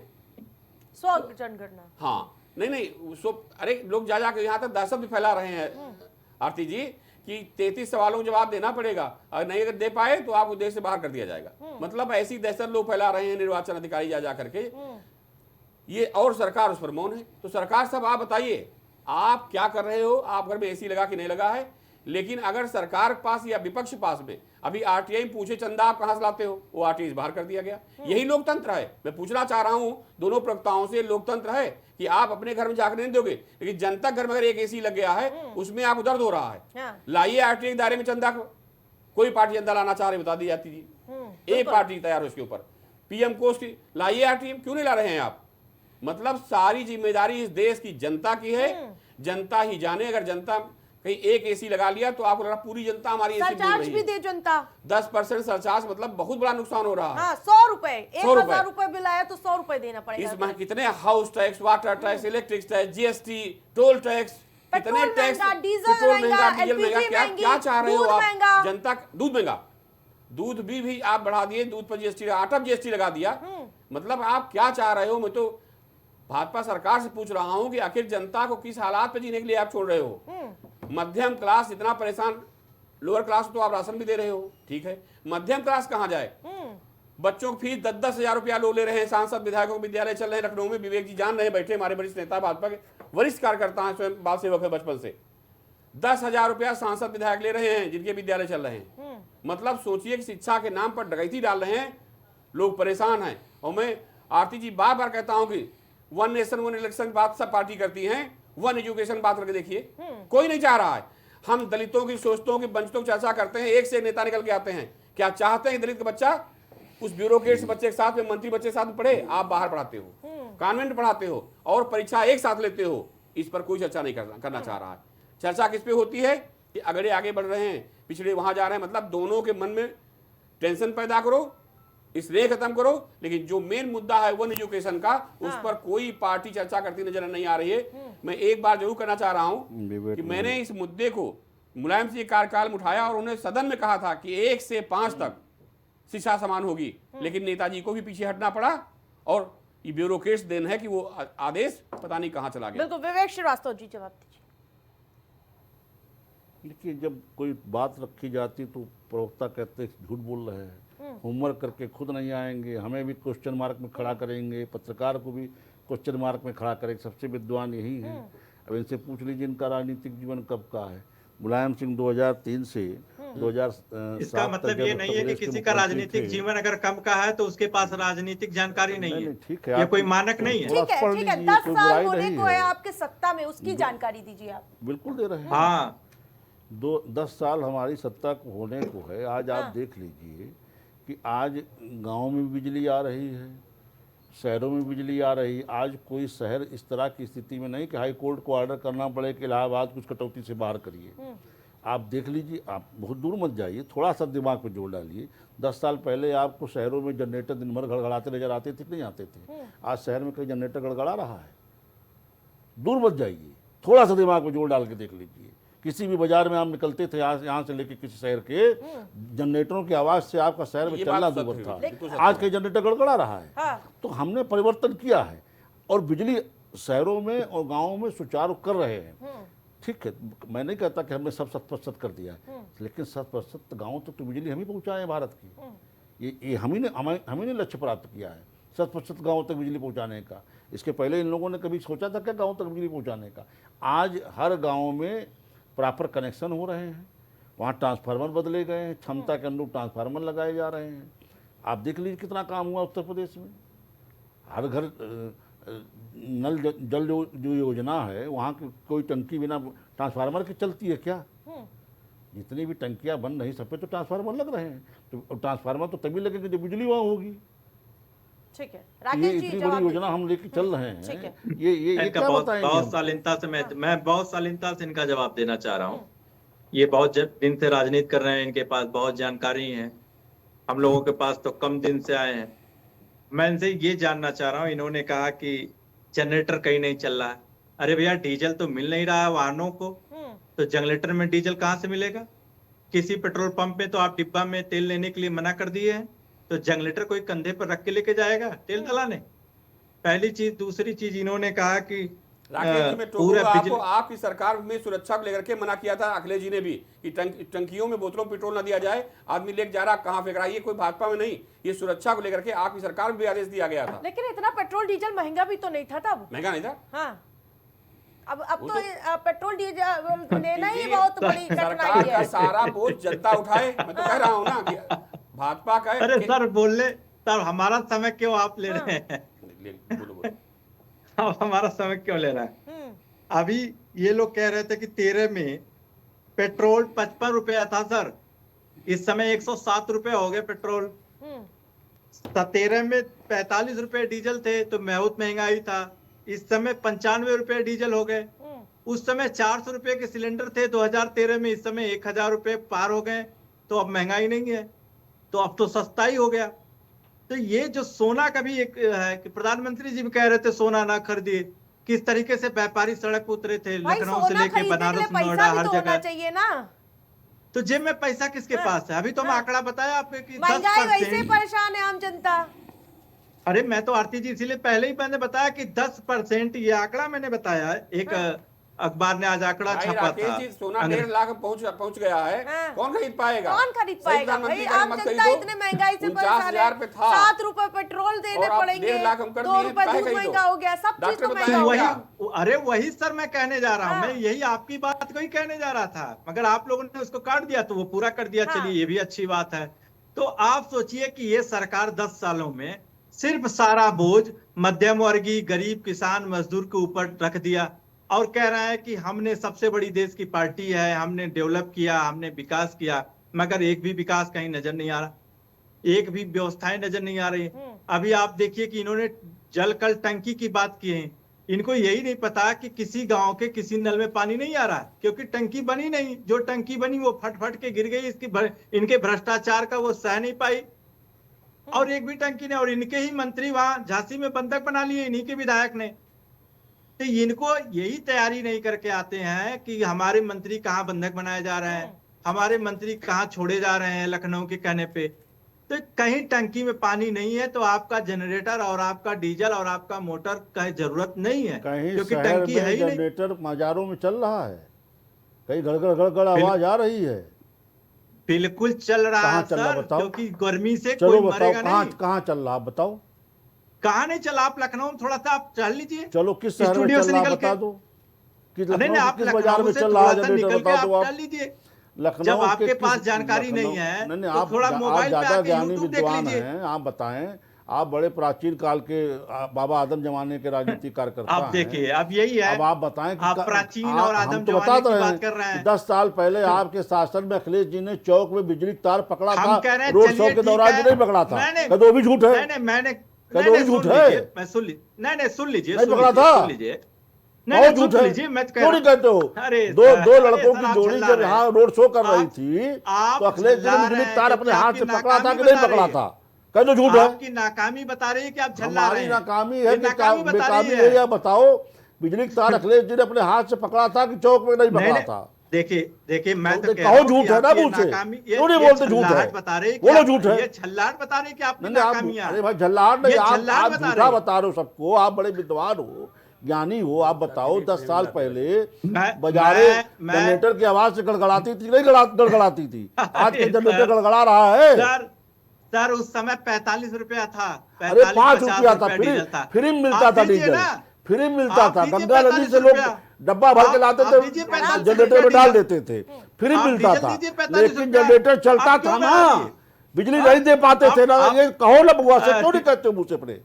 Speaker 1: जनगणना,
Speaker 8: हाँ, नहीं, अरे लोग जा के यहाँ तक दहशत भी फैला रहे हैं आरती जी कि 33 सवालों का जवाब देना पड़ेगा, अगर नहीं अगर दे पाए तो आपको देश से बाहर कर दिया जाएगा। मतलब ऐसी दहशत लोग फैला रहे हैं, निर्वाचन अधिकारी जा करके ये, और सरकार उस पर मौन है। तो सरकार साहब, आप बताइए, आप क्या कर रहे हो, आप घर में एसी लगा कि नहीं लगा है। लेकिन अगर सरकार के पास या विपक्ष पास में अभी आरटीआई पूछे चंदा आप कहां से लाते हो, वो आरटीआई बाहर कर दिया गया। यही लोकतंत्र है। मैं पूछना चाह रहा हूं दोनों प्रवक्ताओं से, लोकतंत्र है कि आप अपने घर में जाकर नहीं दोगे, लेकिन जनता घर में अगर एक एसी लग गया है उसमें आपको दर्द हो रहा है, लाइए आरटीआई दायरे में चंदा। कोई पार्टी चंदा लाना चाह रही बता दी जाती थी, एक पार्टी तैयार है उसके ऊपर, पीएम कोष लाइए आरटीआई, क्यों नहीं ला रहे हैं आप। मतलब सारी जिम्मेदारी इस देश की जनता की है, जनता ही जाने। अगर जनता कहीं एक एसी लगा लिया तो आपको लगा पूरी जनता हमारी एसी
Speaker 1: सरचार्ज भी दे जनता,
Speaker 8: 10% सरचार्ज, मतलब बहुत बड़ा नुकसान हो रहा है।
Speaker 1: हाँ, 100 रुपए, 1000 रुपए बिल आया तो 100 रुपए देना पड़ेगा।
Speaker 8: इस माह कितने house tax, water tax, electric tax, GST, toll tax, कितने टैक्स,
Speaker 1: डीजल महंगा,
Speaker 8: क्या चाह रहे हो आप जनता। दूध महंगा, दूध भी आप बढ़ा दिए, दूध पर जीएसटी, आटा पर जीएसटी लगा दिया। मतलब आप क्या चाह रहे हो। मैं तो भाजपा सरकार से पूछ रहा हूं कि आखिर जनता को किस हालात पे जीने के लिए आप छोड़ रहे हो। मध्यम क्लास इतना परेशान, लोअर क्लास तो आप राशन भी दे रहे हो, ठीक है, मध्यम क्लास कहां जाए। बच्चों की फीस 10-10 हजार रुपया लोग ले रहे हैं। सांसद विधायकों के विद्यालय चल रहे हैं लखनऊ में, विवेक जी जान रहे बैठे, हमारे वरिष्ठ नेता, भाजपा के वरिष्ठ कार्यकर्ता हैं, स्वयं बाल सेवक है बचपन से। 10,000 रुपया सांसद विधायक ले रहे हैं जिनके विद्यालय चल रहे हैं। मतलब सोचिए कि शिक्षा के नाम पर डकैती डाल रहे हैं, लोग परेशान हैं। और मैं आरती जी बार बार कहता हूं कि वन नेशन वन इलेक्शन की बात सब पार्टी करती हैं, वन एजुकेशन बात करके देखिए, कोई नहीं चाह रहा है। हम दलितों की, शोषितों की, वंचितों की चर्चा करते हैं, एक से एक नेता निकल के आते हैं। क्या चाहते हैं दलित का बच्चा उस ब्यूरोक्रेट्स बच्चे के साथ में, मंत्री बच्चे के साथ में पढ़े? आप बाहर पढ़ाते हो, कॉन्वेंट पढ़ाते हो और परीक्षा एक साथ लेते हो। इस पर कोई चर्चा नहीं करना चाह रहा है। चर्चा किस पे होती है कि अगड़े आगे बढ़ रहे हैं, पिछड़े वहां जा रहे हैं। मतलब दोनों के मन में टेंशन पैदा करो, इसलिए खत्म करो, लेकिन जो मेन मुद्दा है वन एजुकेशन का, उस पर कोई पार्टी चर्चा करती नजर नहीं आ रही है। मैं एक बार जरूर करना चाह रहा हूं कि मैंने इस मुद्दे को मुलायम सिंह कार्यकाल में उठाया और उन्हें सदन में कहा था कि 1 से 5 तक शिक्षा समान होगी, लेकिन नेताजी को भी पीछे हटना पड़ा और ये ब्यूरोक्रेट्स देन है कि वो आदेश पता नहीं कहां चला गया।
Speaker 1: बिल्कुल, विवेक श्रीवास्तव जी जवाब दीजिए।
Speaker 6: देखिए, जब कोई बात रखी जाती तो प्रवक्ता कहते झूठ बोल रहे हैं, होमवर्क करके खुद नहीं आएंगे, हमें भी क्वेश्चन मार्क में खड़ा करेंगे, पत्रकार को भी क्वेश्चन मार्क में खड़ा करेंगे। सबसे विद्वान यही है। अब इनसे पूछ लीजिए इनका राजनीतिक जीवन कब का है। मुलायम सिंह 2003 से 2007
Speaker 9: इसका मतलब ये नहीं है कि किसी का राजनीतिक जीवन अगर कम का है तो उसके पास राजनीतिक जानकारी नहीं है।
Speaker 6: ठीक है,
Speaker 9: ये कोई मानक नहीं है।
Speaker 1: ठीक है, 10 साल होने को है आपके सत्ता में, उसकी जानकारी दीजिए आप।
Speaker 6: बिल्कुल दे रहे हैं।
Speaker 9: हाँ,
Speaker 6: 10 साल हमारी सत्ता को होने को है। आज आप देख लीजिए कि आज गांव में बिजली आ रही है, शहरों में बिजली आ रही है। आज कोई शहर इस तरह की स्थिति में नहीं कि हाई कोर्ट को ऑर्डर करना पड़े कि इलाहाबाद कुछ कटौती से बाहर करिए। आप देख लीजिए, आप बहुत दूर मत जाइए, थोड़ा सा दिमाग पे जोर डालिए। 10 साल पहले आपको शहरों में जनरेटर दिन भर गड़गड़ाते नजर आते थे कि नहीं आते थे? आज शहर में कई जनरेटर गड़गड़ा रहा है। दूर मत जाइए, थोड़ा सा दिमाग पे जोर डाल के देख लीजिए। किसी भी बाजार में आप निकलते थे यहाँ से लेके किसी शहर के, जनरेटरों की आवाज से आपका शहर में चलना दूभर था। आज कई जनरेटर गड़गड़ा रहा है। तो हमने परिवर्तन किया है और बिजली शहरों में और गाँवों में सुचारू कर रहे हैं। ठीक है, मैं नहीं कहता कि हमने सब 100% कर दिया है, लेकिन 100% गाँव तक तो बिजली हम ही पहुँचाए हैं भारत की। ये हम ही ने लक्ष्य प्राप्त किया है। 100% गाँव तक बिजली पहुँचाने का। इसके पहले इन लोगों ने कभी सोचा था क्या गाँव तक बिजली पहुँचाने का? आज हर गाँव में प्रॉपर कनेक्शन हो रहे हैं, वहाँ ट्रांसफार्मर बदले गए हैं, क्षमता के अनुरूप ट्रांसफार्मर लगाए जा रहे हैं। आप देख लीजिए कितना काम हुआ उत्तर प्रदेश में। हर घर नल जल जो योजना है, वहाँ की कोई टंकी बिना ट्रांसफार्मर की चलती है क्या? जितनी भी टंकियाँ बन रही सब पे तो ट्रांसफार्मर लग रहे हैं। तो ट्रांसफार्मर तो तभी लगेंगे जब बिजली वहाँ होगी।
Speaker 1: ठीक है,
Speaker 6: ये
Speaker 1: राकेश जी
Speaker 6: इतनी
Speaker 1: जवाब
Speaker 6: बड़ी योजना
Speaker 1: दीजिए।
Speaker 6: हम लेके चल रहे
Speaker 1: ठीक
Speaker 6: हैं,
Speaker 1: है।
Speaker 6: ये
Speaker 9: इनका
Speaker 6: क्या
Speaker 9: बहुत
Speaker 6: बताएंगे
Speaker 9: बहुत
Speaker 6: हम?
Speaker 9: शालीनता से मैं बहुत शालीनता से इनका जवाब देना चाह रहा हूँ। ये बहुत दिन से राजनीति कर रहे हैं, इनके पास बहुत जानकारी है, हम लोगों के पास तो कम दिन से आए हैं। मैं इनसे ये जानना चाह रहा हूँ, इन्होंने कहा कि जनरेटर कहीं नहीं चल रहा है। अरे भैया, डीजल तो मिल नहीं रहा है वाहनों को, तो जनरेटर में डीजल कहाँ से मिलेगा? किसी पेट्रोल पंप में तो आप डिब्बा में तेल लेने के लिए मना कर दिए हैं, तो जनरेटर कोई कंधे पर रख के लेके जाएगा तेल डलाने? पहली चीज। दूसरी चीज, इन्होंने कहा कि
Speaker 8: राकेश जी, मैं
Speaker 9: पूरा
Speaker 8: टोकूंगा आपको,
Speaker 9: बिजली
Speaker 8: आपकी सरकार में सुरक्षा को लेकर के मना किया था अखिलेश जी ने भी कि टंकियों में बोतलों पेट्रोल न दिया जाए, आदमी लेके जा रहा कहाँ फेंक रहा है। ये कोई भाजपा में नहीं, ये सुरक्षा को लेकर के आपकी सरकार में भी आदेश दिया गया था।
Speaker 1: लेकिन इतना पेट्रोल डीजल महंगा भी तो नहीं था तब।
Speaker 8: महंगा नहीं था।
Speaker 1: हाँ, अब तो पेट्रोल डीजल लेना ही
Speaker 8: जी,
Speaker 1: बहुत बड़ी
Speaker 8: सरकार
Speaker 1: कठिनाई
Speaker 8: का
Speaker 1: है।
Speaker 8: सारा बोझ जनता उठाए। मैं तो कह रहा हूँ ना कि भाजपा का
Speaker 9: अरे सर बोले, सर हमारा समय क्यों आप ले रहे हैं?
Speaker 8: बोलो बोलो।
Speaker 9: अब हमारा समय क्यों ले रहा है? अभी ये लोग कह रहे थे कि 13 में पेट्रोल 55 रुपया था सर, इस समय 107 रुपए हो गए पेट्रोल। 13 में 45 रुपए डीजल थे तो बहुत महंगाई था, इस समय 95 रुपए डीजल हो गए। उस समय 400 रुपए के सिलेंडर थे 2013 में, इस समय 1000 रुपए पार हो गए। तो अब महंगाई नहीं है, तो अब तो सस्ता ही हो गया। तो ये जो सोना का भी एक है कि प्रधानमंत्री जी भी कह रहे थे सोना ना खरीदिए, किस तरीके से व्यापारी सड़क पर उतरे थे,
Speaker 1: भाई,
Speaker 9: लखनऊ से
Speaker 1: सोना
Speaker 9: लेके
Speaker 1: खरीदने के लिए
Speaker 9: बनारस,
Speaker 1: पैसा
Speaker 9: नोएडा,
Speaker 1: भी
Speaker 9: हर
Speaker 1: तो होना
Speaker 9: जगह।
Speaker 1: चाहिए ना।
Speaker 9: तो जेब में पैसा किसके पास है? अभी तो मैं आंकड़ा बताया आपको कि
Speaker 1: महंगाई वैसे
Speaker 9: 10%।
Speaker 1: परेशान है आम जनता।
Speaker 9: अरे मैं तो आरती जी इसीलिए पहले ही मैंने बताया कि 10% ये आंकड़ा मैंने बताया है। एक अखबार ने आज आंकड़ा
Speaker 8: भाई
Speaker 9: छापा
Speaker 8: राकेश
Speaker 9: था।
Speaker 8: जी, सोना 1.5 लाख पहुंच गया है।
Speaker 1: हाँ।
Speaker 8: कौन खरीद पाएगा?
Speaker 1: कौन खरीद
Speaker 8: सही
Speaker 1: पाएगा
Speaker 8: प्रधानमंत्री
Speaker 1: भाई?
Speaker 8: कहे
Speaker 1: आम
Speaker 8: मत
Speaker 1: जनता
Speaker 8: खरीदो।
Speaker 1: इतने महंगाई से
Speaker 8: 49,000
Speaker 1: परेशान
Speaker 8: पे
Speaker 1: है।
Speaker 8: था।
Speaker 1: 7 रुपए पेट्रोल देने
Speaker 8: और आप
Speaker 1: पड़ेंगे,
Speaker 8: 1.5 लाख हम कर
Speaker 1: 2
Speaker 8: दिए,
Speaker 1: रुपए
Speaker 8: काहे
Speaker 1: दूध
Speaker 8: खरीदो?
Speaker 1: महंगा हो गया, सब चीज
Speaker 8: डॉक्टर
Speaker 1: तो
Speaker 8: बताइए
Speaker 1: महंगा हो
Speaker 9: वही,
Speaker 1: गया।
Speaker 9: अरे वही सर मैं कहने जा रहा हूँ।
Speaker 1: हाँ।
Speaker 9: मैं यही आपकी बात को ही कहने जा रहा था, मगर आप लोगों ने उसको काट दिया तो वो पूरा कर दिया।
Speaker 1: हाँ।
Speaker 9: चलिए, ये भी अच्छी बात है। तो आप सोचिए कि ये सरकार 10 सालों में सिर्फ सारा बोझ मध्यम वर्गीय, गरीब, किसान, मजदूर के ऊपर रख दिया और कह रहा है कि हमने सबसे बड़ी देश की पार्टी है, हमने डेवलप किया, हमने विकास किया। मगर एक भी विकास कहीं नजर नहीं आ रहा, एक भी व्यवस्थाएं नजर नहीं आ रही। अभी आप देखिए कि इन्होंने जल कल टंकी की बात की है, इनको यही नहीं पता कि किसी गांव के किसी नल में पानी नहीं आ रहा है, क्योंकि टंकी बनी नहीं। जो टंकी बनी वो फट फट के गिर गई, इनके भ्रष्टाचार का वो सह नहीं पाई, और एक भी टंकी नहीं। और इनके ही मंत्री वहां झांसी में बंधक बना लिए, इन्हीं के विधायक ने। तो इनको यही तैयारी नहीं करके आते हैं कि हमारे मंत्री कहाँ बंधक बनाए जा रहे हैं, हमारे मंत्री कहाँ छोड़े जा रहे हैं लखनऊ के कहने पे। तो कहीं टंकी में पानी नहीं है तो आपका जनरेटर और आपका डीजल और आपका मोटर का जरूरत नहीं है,
Speaker 6: कहीं
Speaker 9: क्योंकि
Speaker 6: शहर
Speaker 9: टंकी है
Speaker 6: में
Speaker 9: ही नहीं।
Speaker 6: जनरेटर मजारों में चल रहा है, कहीं गड़गड़ गड़गड़ आवाज आ रही है।
Speaker 9: बिल्कुल चल रहा
Speaker 6: कहाँ
Speaker 9: है
Speaker 6: चल रहा
Speaker 9: सर,
Speaker 6: बताओ?
Speaker 9: क्योंकि गर्मी से
Speaker 6: चलो
Speaker 9: कोई
Speaker 6: बताओ,
Speaker 9: मरेगा
Speaker 6: कहाँ
Speaker 9: नहीं।
Speaker 6: कहाँ चल रहा बताओ?
Speaker 9: कहाँ नहीं चला? आप लखनऊ में थोड़ा सा आप चल लीजिए।
Speaker 6: चलो किस शहर में
Speaker 9: स्टूडियो
Speaker 6: चल
Speaker 9: से
Speaker 6: रहा
Speaker 9: निकल
Speaker 6: बता
Speaker 9: के।
Speaker 6: दो, किस
Speaker 9: नहीं
Speaker 6: लखनऊ
Speaker 9: आप
Speaker 6: किस बाजार
Speaker 9: लखनऊ
Speaker 6: में
Speaker 9: से
Speaker 6: चल रहा
Speaker 9: थोड़ा
Speaker 6: है
Speaker 9: सा
Speaker 6: जनरेटर
Speaker 9: निकल के
Speaker 6: बता दो
Speaker 9: आप
Speaker 6: आप।
Speaker 9: चल लीजिए।
Speaker 6: लखनऊ
Speaker 9: जब आपके
Speaker 6: के
Speaker 9: पास
Speaker 6: किस
Speaker 9: जानकारी नहीं
Speaker 6: लखनऊ-
Speaker 9: है
Speaker 6: नहीं,
Speaker 9: तो थोड़ा मोबाइल पे
Speaker 6: ज्यादा
Speaker 9: आके
Speaker 6: ज्ञानी
Speaker 9: यूट्यूब देख
Speaker 6: विद्वान
Speaker 9: लीजिए।
Speaker 6: हैं, आप बताएं। आप बड़े प्राचीन काल के बाबा आदम जमाने के राजनीतिक कार्यकर्ता
Speaker 9: आप
Speaker 6: हैं।
Speaker 9: देखिए, अब यही है।
Speaker 6: अब आप बताएं कि
Speaker 9: आप प्राचीन और आदम
Speaker 6: हम तो
Speaker 9: जमाने
Speaker 6: बता
Speaker 9: की
Speaker 6: रहे
Speaker 9: बात
Speaker 6: हैं
Speaker 9: कर रहे
Speaker 6: कि
Speaker 9: हैं।
Speaker 6: 10 साल पहले आपके शासन में अखिलेश जी ने चौक में बिजली तार पकड़ा
Speaker 9: हम
Speaker 6: था,
Speaker 9: कह रहे हैं
Speaker 6: रोड
Speaker 9: चलिए
Speaker 6: शो के
Speaker 9: ठीक
Speaker 6: दौरान
Speaker 9: है।
Speaker 6: नहीं पकड़ा था।
Speaker 9: मैंने-
Speaker 6: कदो भी झूठ है,
Speaker 9: मैंने
Speaker 6: कदो भी झूठ है।
Speaker 9: मैं सुन लीजिए, नहीं सुन लीजिए,
Speaker 6: नहीं
Speaker 9: सुन
Speaker 6: पकड़ा
Speaker 9: लीजिए,
Speaker 6: था।
Speaker 9: सुन लीजिए।
Speaker 6: बहुत
Speaker 9: नहीं
Speaker 6: झूठ
Speaker 9: सुन
Speaker 6: है,
Speaker 9: लीजिए, मैं तो कह
Speaker 6: क्यों
Speaker 9: रहा
Speaker 6: नहीं कहते हो?
Speaker 9: अरे
Speaker 6: दो
Speaker 9: सर,
Speaker 6: दो
Speaker 9: अरे
Speaker 6: लड़कों
Speaker 9: सर,
Speaker 6: की
Speaker 9: आप
Speaker 6: जोड़ी
Speaker 9: झल्ला
Speaker 6: जब
Speaker 9: रहे
Speaker 6: यहाँ
Speaker 9: हैं।
Speaker 6: रोड शो कर रही
Speaker 9: आप-
Speaker 6: थी
Speaker 9: आप
Speaker 6: तो अखिलेश जी ने
Speaker 9: झल्ला
Speaker 6: बिजली
Speaker 9: रहे
Speaker 6: तार
Speaker 9: हैं
Speaker 6: अपने
Speaker 9: क्योंकि
Speaker 6: हाथ
Speaker 9: आपकी
Speaker 6: से पकड़ा था कि
Speaker 9: नाकामी
Speaker 6: नहीं
Speaker 9: बता
Speaker 6: पकड़ा
Speaker 9: रही
Speaker 6: था? कहते झूठ है।
Speaker 9: आपकी नाकामी बता रही है कि आप झल्ला रहे
Speaker 6: हमारी
Speaker 9: हैं।
Speaker 6: नाकामी है
Speaker 9: ये
Speaker 6: कि
Speaker 9: नाकामी बता
Speaker 6: बेकामी
Speaker 9: रही
Speaker 6: है? या बताओ, बिजली की तार अखिलेश जी ने अपने हाथ से पकड़ा था कि चौक में नहीं पकड़ा था?
Speaker 9: देखिए मैं तो कह
Speaker 6: कहो
Speaker 9: रहा हूं
Speaker 6: झूठ
Speaker 9: कि
Speaker 6: है ना
Speaker 9: आपकी
Speaker 6: मुझसे,
Speaker 9: नाकामी-
Speaker 6: क्यों नहीं बोलते झूठ है?
Speaker 9: छल्लाहट बता रही है कि
Speaker 6: बोलो
Speaker 9: आप-
Speaker 6: झूठ है।
Speaker 9: ये छल्लाहट बता रही है कि आपकी
Speaker 6: नहीं नहीं,
Speaker 9: नाकामियां।
Speaker 6: अरे भाई झल्लाहट नहीं,
Speaker 9: ये
Speaker 6: आप
Speaker 9: झल्लाहट बता
Speaker 6: झूठा
Speaker 9: रही।
Speaker 6: बता रहे हो सबको। आप बड़े विद्वान हो, ज्ञानी हो। आप बताओ 10 साल पहले बाजारे जनरेटर की आवाज से गड़गड़ाती थी नहीं गड़गड़ाती थी? आज के जनरेटर गड़गड़ा रहा है।
Speaker 9: सर सर उस समय 45 रुपया था,
Speaker 6: अरे 5
Speaker 9: 50
Speaker 6: रुपया था,
Speaker 9: डीजल था।
Speaker 6: फ्री मिलता
Speaker 9: आप
Speaker 6: था
Speaker 9: दीजिए
Speaker 6: डीजल,
Speaker 9: ना,
Speaker 6: फ्री मिलता
Speaker 9: आप
Speaker 6: था।
Speaker 9: दीजिए
Speaker 6: गंगा नदी
Speaker 9: 45
Speaker 6: से लोग
Speaker 9: रुपया।
Speaker 6: डब्बा भर के लाते
Speaker 9: आप
Speaker 6: थे,
Speaker 9: दीजिए 45
Speaker 6: जनरेटर में
Speaker 9: रुपया
Speaker 6: डाल
Speaker 9: डीजल।
Speaker 6: देते थे, फ्री
Speaker 9: आप
Speaker 6: मिलता
Speaker 9: डीजल
Speaker 6: था।
Speaker 9: दीजिए 45
Speaker 6: लेकिन
Speaker 9: रुपया।
Speaker 6: जनरेटर चलता
Speaker 9: आप
Speaker 6: था
Speaker 9: क्यों
Speaker 6: ना,
Speaker 9: बढ़ा दिए?
Speaker 6: बिजली नहीं दे पाते थे ना।
Speaker 9: आप-
Speaker 6: ये कहो ना बुआ से, क्यों नहीं कहते मुंह से अपने?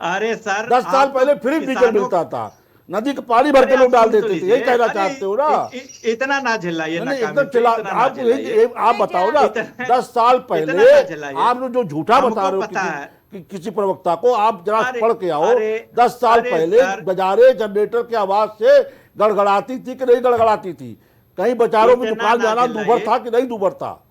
Speaker 9: अरे सर
Speaker 6: 10 साल
Speaker 9: आप
Speaker 6: पहले
Speaker 9: तो
Speaker 6: फ्री डीजल
Speaker 9: किसानों-
Speaker 6: मिलता था, नदी का पानी भर के
Speaker 9: अरे
Speaker 6: लोग
Speaker 9: आप
Speaker 6: डाल
Speaker 9: सुन तो
Speaker 6: देते थे,
Speaker 9: लीजिए।
Speaker 6: यही कहना
Speaker 9: अरे
Speaker 6: चाहते हो ना?
Speaker 9: इतना ना झल्लाइए,
Speaker 6: नहीं,
Speaker 9: नाकामी
Speaker 6: एकदम
Speaker 9: पे,
Speaker 6: चला।
Speaker 9: इतना ना
Speaker 6: आप
Speaker 9: झल्लाइए।
Speaker 6: आप बताओ ना,
Speaker 9: इतना-
Speaker 6: 10 साल
Speaker 9: इतना
Speaker 6: पहले
Speaker 9: ना झल्लाइए।
Speaker 6: आप लोग जो झूठा बता
Speaker 9: हमको
Speaker 6: रहे हो
Speaker 9: पता है।
Speaker 6: कि किसी प्रवक्ता को, आप जरा
Speaker 9: अरे-
Speaker 6: पढ़ के आओ।
Speaker 9: अरे-
Speaker 6: 10 साल
Speaker 9: अरे
Speaker 6: पहले
Speaker 9: सर-
Speaker 6: बाजारे जनरेटर की आवाज से गड़गड़ाती थी कि नहीं गड़गड़ाती थी? कहीं बेचारों की
Speaker 9: इतना
Speaker 6: दुकान
Speaker 9: ना
Speaker 6: जाना
Speaker 9: झल्लाइए।
Speaker 6: दूभर था कि नहीं दूभर था?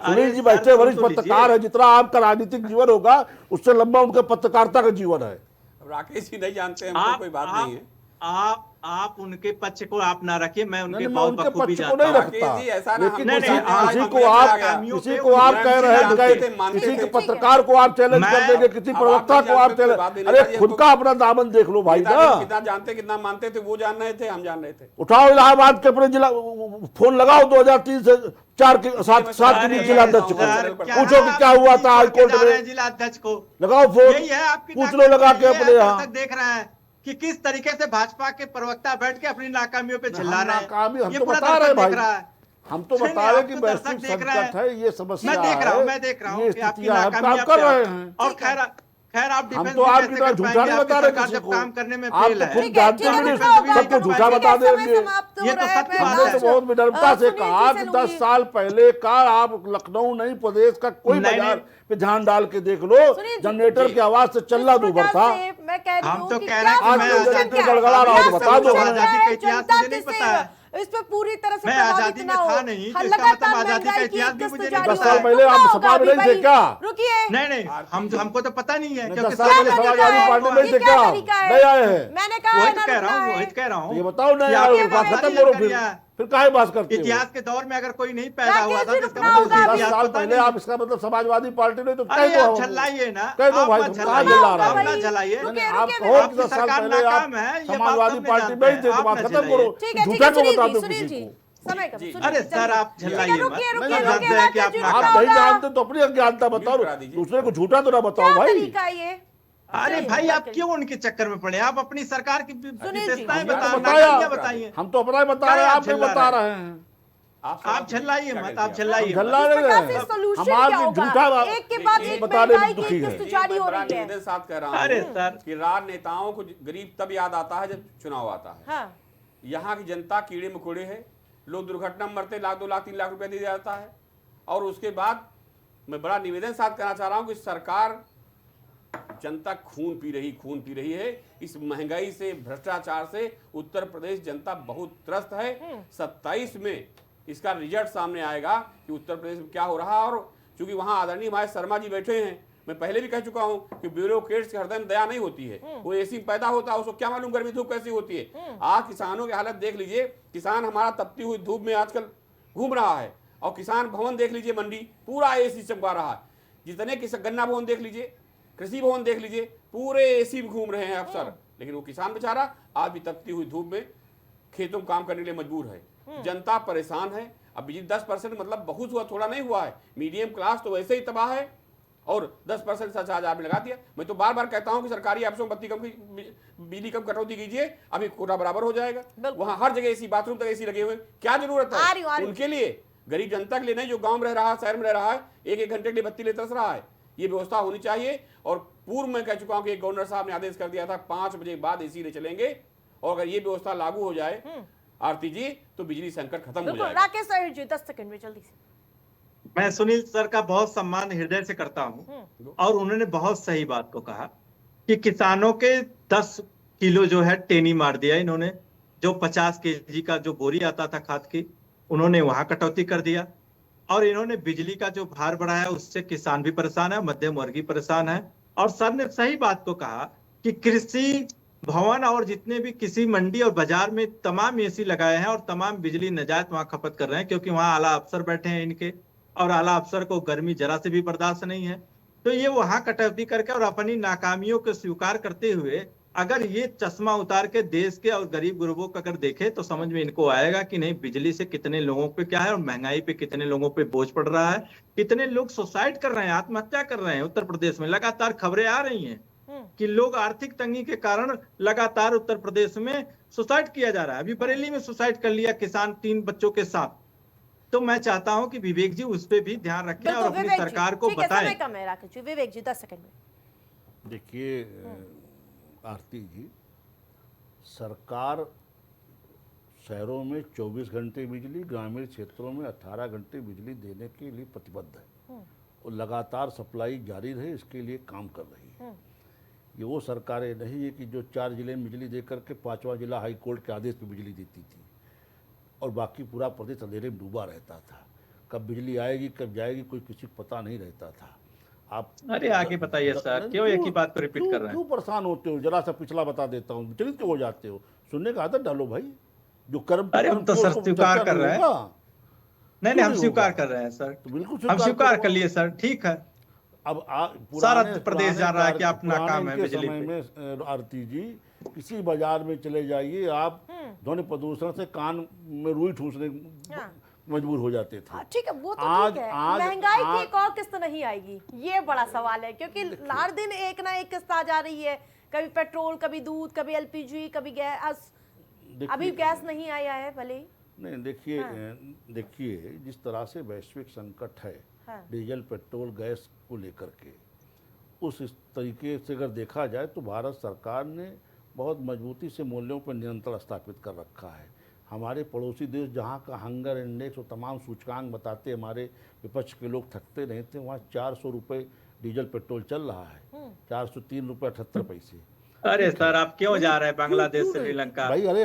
Speaker 6: सुनील
Speaker 9: अरे
Speaker 6: जी
Speaker 9: सर,
Speaker 6: बैठे
Speaker 9: सुन
Speaker 6: वरिष्ठ
Speaker 9: तो लीजिए।
Speaker 6: पत्रकार है, जितना आपका राजनीतिक जीवन होगा उससे लंबा उनके पत्रकारिता का जीवन है।
Speaker 8: राकेश जी नहीं जानते हैं, हमको कोई बात नहीं है।
Speaker 9: आप उनके पक्ष को आप ना रखिए, मैं उनके
Speaker 6: नहीं, मैं
Speaker 9: बहुत
Speaker 6: उनके
Speaker 9: बखूबी
Speaker 6: पक्ष को
Speaker 9: जानता
Speaker 6: नहीं
Speaker 9: हूं।
Speaker 6: रखता,
Speaker 8: राकेश जी, ऐसा ना
Speaker 6: लेकिन
Speaker 8: हमको
Speaker 9: नहीं, नहीं,
Speaker 8: जानना है,
Speaker 6: किसी
Speaker 8: हमको
Speaker 6: को
Speaker 8: आ
Speaker 6: आप
Speaker 8: गया।
Speaker 6: किसी को आप कह रहे हैं कि किसी के पत्रकार को आप चैलेंज कर देंगे, किसी प्रवक्ता को आप चैलेंज। अरे खुद का अपना दामन देख लो भाई ना।
Speaker 8: कितना जानते कितना मानते थे वो जान रहे थे, हम जान रहे थे।
Speaker 6: उठाओ इलाहाबाद के अपने जिला फोन लगाओ 2003 से 4 के 7 के बीच जिला अध्यक्ष को,
Speaker 8: सर,
Speaker 6: पूछो कि क्या हुआ था हाईकोर्ट में।
Speaker 9: जिला अध्यक्ष को
Speaker 6: लगाओ
Speaker 9: यही
Speaker 6: फोन,
Speaker 9: है आपकी
Speaker 6: पूछ लो लगा के अपने यहाँ।
Speaker 9: देख रहे हैं कि किस तरीके से भाजपा के प्रवक्ता बैठ के अपनी नाकामियों पे चिल्ला
Speaker 6: हम
Speaker 9: रहे
Speaker 6: नाकामी, हम
Speaker 9: हैं।
Speaker 6: तो
Speaker 9: पूरा
Speaker 6: बता रहे हैं
Speaker 9: दर्शक
Speaker 6: भाई,
Speaker 9: देख रहा है।
Speaker 6: हम तो
Speaker 9: नहीं,
Speaker 6: बता रहे हैं कि
Speaker 9: आप तो दर्शक
Speaker 6: वैश्विक
Speaker 9: देख रहे
Speaker 6: संकट
Speaker 9: हैं।
Speaker 6: है, ये समस्या
Speaker 9: मैं देख रहा हूँ,
Speaker 6: है,
Speaker 9: मैं देख रहा हूँ
Speaker 6: ये
Speaker 9: कि आपकी
Speaker 6: स्थितियां हैं,
Speaker 9: नाकामी
Speaker 6: आप कर रहे हैं।
Speaker 9: और खैर आप
Speaker 6: हम
Speaker 9: डिफेंस
Speaker 6: तो
Speaker 9: भी
Speaker 6: आपकी
Speaker 9: कैसे
Speaker 6: तरह
Speaker 9: कर
Speaker 6: झूठा
Speaker 9: पाएंगे?
Speaker 6: नहीं बता
Speaker 9: आपकी
Speaker 6: रहे
Speaker 9: सरकार
Speaker 6: किसी
Speaker 9: जब
Speaker 6: को।
Speaker 9: काम करने में
Speaker 6: आप
Speaker 9: फेल
Speaker 6: तो
Speaker 9: है।
Speaker 6: खुद
Speaker 1: ठीक है,
Speaker 6: जानते
Speaker 1: ठीक है,
Speaker 6: भी
Speaker 1: रुको,
Speaker 6: नहीं,
Speaker 1: होगा,
Speaker 6: सबको
Speaker 1: तो
Speaker 6: झूठा
Speaker 1: ठीक
Speaker 6: बता
Speaker 1: है, समय
Speaker 6: देंगे।
Speaker 1: समाप्त हो
Speaker 9: ये तो
Speaker 1: रहा है।
Speaker 9: सत्य
Speaker 1: मैं
Speaker 9: बात
Speaker 6: हमने
Speaker 9: है।
Speaker 6: तो बहुत विनम्रता से
Speaker 1: सुनील जी
Speaker 6: कहा
Speaker 1: से
Speaker 6: कि
Speaker 1: लूंगी।
Speaker 6: 10 साल पहले का आप लखनऊ नहीं प्रदेश का कोई
Speaker 9: नहीं,
Speaker 6: बाजार
Speaker 9: नहीं।
Speaker 6: पे ध्यान डाल के देख लो,
Speaker 1: सुनील जी,
Speaker 6: जनरेटर की आवाज से चलना
Speaker 1: जिस
Speaker 6: दूभर
Speaker 1: वजह
Speaker 6: था।
Speaker 1: से मैं कह रही
Speaker 9: हम
Speaker 1: हूँ
Speaker 9: तो
Speaker 1: कि
Speaker 9: कह
Speaker 1: क्या
Speaker 9: रहे हैं कि मैं
Speaker 1: solution
Speaker 6: आजादी
Speaker 1: क्या
Speaker 6: में
Speaker 1: है?
Speaker 6: गड़गड़ा रहा हूं,
Speaker 1: क्या
Speaker 6: तो बता दो
Speaker 1: solution
Speaker 6: हमें।
Speaker 1: क्या है?
Speaker 9: आजादी का इतिहास
Speaker 1: जनता
Speaker 9: मुझे नहीं
Speaker 1: किसे
Speaker 9: पता है।
Speaker 1: इस पे पूरी तरह से
Speaker 9: मैं
Speaker 1: प्रभावित
Speaker 9: आजादी
Speaker 1: ना
Speaker 9: में
Speaker 1: हो।
Speaker 9: था नहीं, तो इसका
Speaker 1: लगातार
Speaker 9: मतलब आजादी का
Speaker 1: महंगाई की
Speaker 9: इतिहास भी
Speaker 1: किस्त
Speaker 9: मुझे
Speaker 1: जारी
Speaker 9: नहीं
Speaker 1: हो
Speaker 6: 10 साल
Speaker 1: रहा है।
Speaker 6: पहले
Speaker 1: रुकना
Speaker 6: आप
Speaker 1: होगा
Speaker 6: सपा में
Speaker 1: अभी
Speaker 6: नहीं थे
Speaker 1: भाई।
Speaker 6: क्या?
Speaker 1: रुकिए,
Speaker 9: नहीं हमको तो पता नहीं है,
Speaker 6: 10
Speaker 9: क्योंकि
Speaker 6: साल
Speaker 1: क्या
Speaker 6: पहले
Speaker 1: तरीका
Speaker 6: समाजवादी
Speaker 1: है?
Speaker 6: पार्टी में
Speaker 1: ये
Speaker 6: थे
Speaker 1: क्या
Speaker 6: क्या?
Speaker 1: तरीका है?
Speaker 6: नहीं आए हैं?
Speaker 1: मैंने कहा है
Speaker 9: वही
Speaker 1: ना
Speaker 9: तो कह रहा
Speaker 1: रुकना
Speaker 9: हूँ,
Speaker 1: है।
Speaker 9: वही कह रहा हूँ
Speaker 6: ये बताओ नहीं
Speaker 9: कि
Speaker 6: यार,
Speaker 9: आपके
Speaker 6: बात
Speaker 9: पास
Speaker 6: खत्म
Speaker 9: ये
Speaker 6: करो
Speaker 9: करिए।
Speaker 6: फिर काहे बात करते हो?
Speaker 9: इतिहास के दौर में अगर कोई नहीं पैदा हुआ था
Speaker 1: राकेश
Speaker 9: तो
Speaker 1: जी,
Speaker 9: इसका
Speaker 1: रुकना
Speaker 9: मतलब
Speaker 1: होगा
Speaker 9: इतिहास
Speaker 6: 10 साल
Speaker 9: पता
Speaker 6: पहले
Speaker 9: नहीं।
Speaker 6: आप इसका मतलब समाजवादी पार्टी ने तो
Speaker 9: अरे
Speaker 6: कह दो
Speaker 9: आप
Speaker 6: हम।
Speaker 9: झल्लाइए ना,
Speaker 6: कह दो
Speaker 9: आप
Speaker 6: भाई,
Speaker 9: मत
Speaker 6: तुम कहाँ
Speaker 9: झल्लाइए,
Speaker 6: झल्ला
Speaker 9: आप
Speaker 6: रहे
Speaker 9: ना
Speaker 6: हो?
Speaker 9: झल्लाइए।
Speaker 1: रुकिए,
Speaker 6: आप
Speaker 1: रुकिए,
Speaker 6: कहो कि
Speaker 9: आपकी
Speaker 6: 10 साल
Speaker 9: सरकार
Speaker 6: पहले आप
Speaker 9: नाकाम है, ये बात
Speaker 6: समाजवादी
Speaker 9: सब
Speaker 6: पार्टी
Speaker 9: जानते
Speaker 6: में ही
Speaker 9: हैं,
Speaker 6: थे, तो
Speaker 9: आप
Speaker 6: बात
Speaker 9: ना
Speaker 6: खत्म
Speaker 9: झल्लाइए।
Speaker 6: करो।
Speaker 1: ठीक है, ठीक
Speaker 6: झूठा
Speaker 1: है,
Speaker 6: को बता
Speaker 1: सुनील
Speaker 6: दो
Speaker 1: जी, सुनील
Speaker 6: किसी
Speaker 1: जी,
Speaker 6: को।
Speaker 1: समय का
Speaker 8: जी,
Speaker 1: सुनील
Speaker 9: अरे
Speaker 1: जी,
Speaker 9: सर आप
Speaker 1: ठीक है,
Speaker 9: झल्लाइए मत।
Speaker 1: रुकिए,
Speaker 9: मैं
Speaker 1: रुकिए,
Speaker 9: जानते
Speaker 1: रुकिए,
Speaker 9: हैं कि आप
Speaker 1: राकेश जी,
Speaker 6: आप
Speaker 1: रुकना
Speaker 6: नहीं
Speaker 1: होगा।
Speaker 6: जानते तो अपनी अज्ञानता बताओ,
Speaker 8: करा दीजिए।
Speaker 6: दूसरे को झूठा तो ना बताओ
Speaker 1: क्या
Speaker 6: भाई।
Speaker 1: तरीका है ये?
Speaker 9: अरे
Speaker 1: सुनिए,
Speaker 9: भाई आप
Speaker 1: राकेश।
Speaker 9: क्यों उनके चक्कर में पड़े? आप अपनी सरकार की
Speaker 1: सुनील जी,
Speaker 9: विशेषताएं
Speaker 6: हमने तो
Speaker 9: बताइए,
Speaker 6: बताया।
Speaker 9: नाकामियां बताइए।
Speaker 6: हम तो अपना ही बता रहे हैं,
Speaker 9: क्या
Speaker 6: आप नहीं
Speaker 9: झल्ला
Speaker 6: बता
Speaker 9: रहे
Speaker 6: रहे हैं।
Speaker 9: आप झल्लाइए
Speaker 8: क्या
Speaker 9: मत,
Speaker 8: कहते
Speaker 9: आप
Speaker 8: हैं?
Speaker 9: झल्लाइए
Speaker 6: हम
Speaker 9: मत।
Speaker 6: झल्ला
Speaker 1: इस
Speaker 6: रहे
Speaker 1: प्रकार से
Speaker 6: हैं।
Speaker 1: solution
Speaker 6: हम
Speaker 1: क्या
Speaker 6: आपकी
Speaker 1: होगा?
Speaker 6: झूठा
Speaker 1: एक के बाद एक
Speaker 6: बताने में
Speaker 1: महंगाई की
Speaker 6: दुखी है।
Speaker 1: किस्त जारी हो
Speaker 8: बड़ा
Speaker 1: रही है।
Speaker 8: निवेदन साथ कह रहा हूँ
Speaker 9: अरे सर
Speaker 8: कि राजनेताओं को गरीब तब याद आता है जब चुनाव आता है।
Speaker 1: हाँ,
Speaker 8: यहाँ की जनता कीड़े मकोड़े है, लोग दुर्घटना में मरते, 1 लाख 2 लाख 3 लाख रुपया दिया जाता है। और उसके बाद मैं बड़ा निवेदन साथ करना चाह रहा हूँ कि सरकार, जनता खून पी रही है। इस महंगाई से, भ्रष्टाचार से उत्तर प्रदेश जनता बहुत त्रस्त है। 27 में इसका रिजल्ट सामने आएगा कि उत्तर प्रदेश में क्या हो रहा है। और चूंकि वहां आदरणीय हमारे शर्मा जी बैठे हैं, मैं पहले भी कह चुका हूं कि ब्यूरोक्रेट्स के हृदय में दया नहीं होती है। वो ऐसी पैदा होता है, उसको क्या मालूम गर्मी धूप कैसी होती है। आज किसानों की हालत देख लीजिए, किसान हमारा तपती हुई धूप में आजकल घूम रहा है। और किसान भवन देख लीजिए, मंडी पूरा एसी चमका रहा है। जितने गन्ना भवन देख लीजिए, कृषि भवन देख लीजिए, पूरे एसी में घूम रहे हैं अफसर। लेकिन वो किसान बेचारा आज भी तपती हुई धूप में खेतों में काम करने के लिए मजबूर है। जनता परेशान है। अब बिजली 10% मतलब बहुत हुआ, थोड़ा नहीं हुआ है। मीडियम क्लास तो वैसे ही तबाह है और 10% सरचार्ज आपने लगा दिया। मैं तो बार बार कहता हूं कि सरकारी ऑफिसों में बिजली कम कटौती कीजिए, अभी कोटा बराबर हो जाएगा। वहां हर जगह एसी, बाथरूम तक एसी लगे हुए, क्या जरूरत है उनके लिए? गरीब जनता के लिए नहीं, जो गांव में रह रहा है, शहर में रह रहा है, एक घंटे के लिए बत्ती ले तरस रहा है। ये व्यवस्था होनी चाहिए। और पूर्व में कह चुका हूं कि गवर्नर साहब ने आदेश कर दिया था 5 बजे बाद एसी नहीं चलेंगे। और अगर ये व्यवस्था लागू हो जाए आरती जी, तो बिजली संकट खत्म हो जाएगा।
Speaker 1: राकेश सर जी 10 सेकंड में जल्दी से।
Speaker 9: मैं सुनील सर का बहुत सम्मान हृदय से करता हूं और उन्होंने बहुत सही बात को कहा कि किसानों के 10 किलो जो है टेनी मार दिया इन्होंने। जो 50 केजी का जो बोरी आता था खाद की, उन्होंने वहां कटौती कर दिया। और इन्होंने बिजली का जो भार बढ़ाया, उससे किसान भी परेशान है, मध्यम वर्गीय परेशान है। और सर ने सही बात को कहा कि कृषि भवन और जितने भी किसी मंडी और बाजार में तमाम एसी लगाए हैं और तमाम बिजली नजायज वहां खपत कर रहे हैं, क्योंकि वहां आला अफसर बैठे हैं इनके, और आला अफसर को गर्मी जरा से भी बर्दाश्त नहीं है। तो ये वहां कटौती करके और अपनी नाकामियों को स्वीकार करते हुए अगर ये चश्मा उतार के देश के और गरीब गुरबों का अगर देखे तो समझ में इनको आएगा कि नहीं, बिजली से कितने लोगों पे क्या है और महंगाई पे कितने लोगों पे बोझ पड़ रहा है, कितने लोग सुसाइड कर रहे हैं, आत्महत्या कर रहे हैं। उत्तर प्रदेश में लगातार खबरें आ रही हैं कि लोग आर्थिक तंगी के कारण लगातार उत्तर प्रदेश में सुसाइड किया जा रहा है। अभी बरेली में सुसाइड कर लिया किसान 3 बच्चों के साथ। तो मैं चाहता हूं कि विवेक जी उस पर भी ध्यान रखें और अपनी सरकार को बताएं।
Speaker 1: समय कम है राकेश जी। विवेक जी 10 सेकंड में।
Speaker 6: देखिए आरती जी, सरकार शहरों में 24 घंटे बिजली, ग्रामीण क्षेत्रों में 18 घंटे बिजली देने के लिए प्रतिबद्ध है और लगातार सप्लाई जारी रहे इसके लिए काम कर रही है। ये वो सरकारें नहीं है कि जो 4 जिले में बिजली देकर के 5वां जिला हाई कोर्ट के आदेश पर बिजली देती थी और बाकी पूरा प्रदेश अंधेरे में डूबा रहता था। कब बिजली आएगी कब जाएगी कोई किसी को पता नहीं रहता था। आप
Speaker 9: अरे आगे बताइए सर, क्यों एक ही बात को रिपीट कर रहे हैं?
Speaker 6: क्यों परेशान होते हो? जरा सा पिछला बता देता हूँ, विचलित क्यों हो जाते हो? सुनने का आदत डालो भाई। जो कर्म
Speaker 9: अरे हम तो सर स्वीकार कर रहे हैं। नहीं हम स्वीकार कर रहे हैं सर,
Speaker 6: तो बिल्कुल
Speaker 9: हम स्वीकार कर लिए सर, ठीक है।
Speaker 6: अब
Speaker 9: सारा प्रदेश जान रहा है कि आप नाकाम है बिजली
Speaker 6: समय में। आरती जी, किसी बाजार में चले जाइए आप, ध्वनि प्रदूषण से कान में रुई ठूसने मजबूर हो जाते थे।
Speaker 1: ठीक है, वो तो ठीक है। महंगाई की एक और किस्त नहीं आएगी, ये बड़ा सवाल है, क्योंकि हर दिन एक ना एक किस्त आ जा रही है। कभी पेट्रोल, कभी दूध, कभी एलपीजी, कभी गैस। अभी गैस नहीं आया है भले ही।
Speaker 6: नहीं देखिए जिस तरह से वैश्विक संकट है डीजल पेट्रोल गैस को लेकर के, उस तरीके से अगर देखा जाए तो भारत सरकार ने बहुत मजबूती से मूल्यों पर नियंत्रण स्थापित कर रखा है। हमारे पड़ोसी देश जहाँ का हंगर इंडेक्स और तमाम सूचकांक बताते, हमारे विपक्ष के लोग थकते नहीं थे, वहाँ 400 रुपये डीजल पेट्रोल चल रहा है, 403 रुपये 78 पैसे।
Speaker 9: अरे सर आप क्यों जा रहे हैं बांग्लादेश से श्रीलंका?
Speaker 6: भाई अरे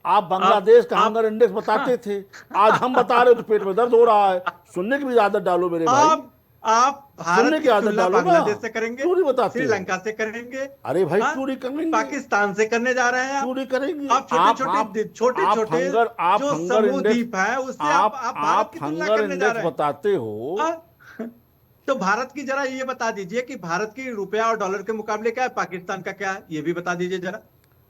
Speaker 6: आप बांग्लादेश का हंगर इंडेक्स बताते थे, आज हम बता रहे हो तो पेट में दर्द हो रहा है। सुनने की भी आदत डालो मेरे भाई।
Speaker 9: आप भारत की तुलना बांग्लादेश से करेंगे,
Speaker 6: क्यों नहीं बताते?
Speaker 9: श्रीलंका से करेंगे?
Speaker 6: अरे भाई क्यों नहीं करेंगे?
Speaker 9: पाकिस्तान से करने जा रहे हैं?
Speaker 6: क्यों नहीं करेंगे?
Speaker 9: आप छोटे-छोटे जो समूह द्वीप है उससे आप भारत की तुलना करने जा रहे हैं।
Speaker 6: बताते हो
Speaker 9: तो भारत की जरा ये बता दीजिए कि भारत की रुपया और डॉलर के मुकाबले क्या है, पाकिस्तान का क्या है, ये भी बता दीजिए जरा।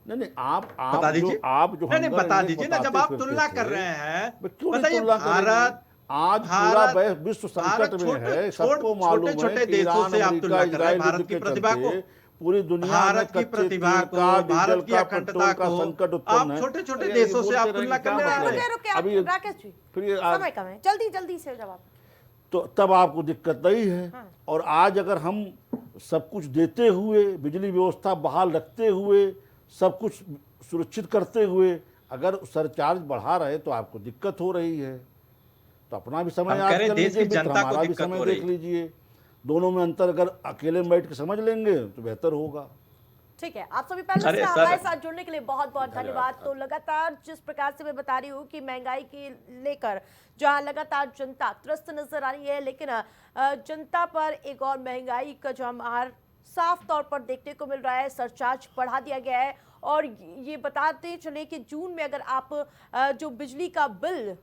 Speaker 6: नहीं आप
Speaker 9: बता दीजिए।
Speaker 6: आप जो
Speaker 9: नहीं बता दीजिए ना, जब आप तुलना कर रहे हैं बताइए। भारत
Speaker 6: आज पूरा विश्व संकट में है, सबको मालूम है।
Speaker 9: छोटे देशों से आप तुलना कर रहे हैं भारत की प्रतिभा को,
Speaker 6: पूरी दुनिया
Speaker 9: भारत की प्रतिभा को, भारत की अखंडता को
Speaker 6: संकट
Speaker 9: आप छोटे देशों से आप तुलना कर रहे हैं।
Speaker 1: अभी राकेश जी समय कम है, जल्दी से जवाब।
Speaker 6: तो तब आपको दिक्कत नहीं है। और आज अगर हम सब कुछ देते हुए, बिजली व्यवस्था बहाल रखते हुए, सब कुछ सुरक्षित करते हुए अगर सरचार्ज बढ़ा रहे तो आपको दिक्कत हो रही है। तो अपना भी समय याद कर लीजिए, हमारा भी समय देख लीजिए। दोनों में अंतर अगर अकेले में बैठ के समझ लेंगे तो बेहतर होगा।
Speaker 1: ठीक है, आप सभी पैनल से हमारे साथ जुड़ने के लिए बहुत बहुत धन्यवाद। तो लगातार जिस प्रकार से मैं बता रही हूँ कि महंगाई के लेकर जहां लगातार जनता त्रस्त नजर आ रही है, लेकिन जनता पर एक और महंगाई का जो मार साफ तौर पर देखने को मिल रहा है। सरचार्ज बढ़ा दिया गया है और ये बताते चले कि जून में अगर आप जो बिजली का बिल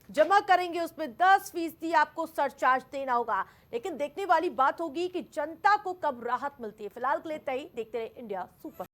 Speaker 1: जमा करेंगे उसमें 10% आपको सरचार्ज देना होगा। लेकिन देखने वाली बात होगी कि जनता को कब राहत मिलती है। फिलहाल के लिए देखते रहे इंडिया सुपर।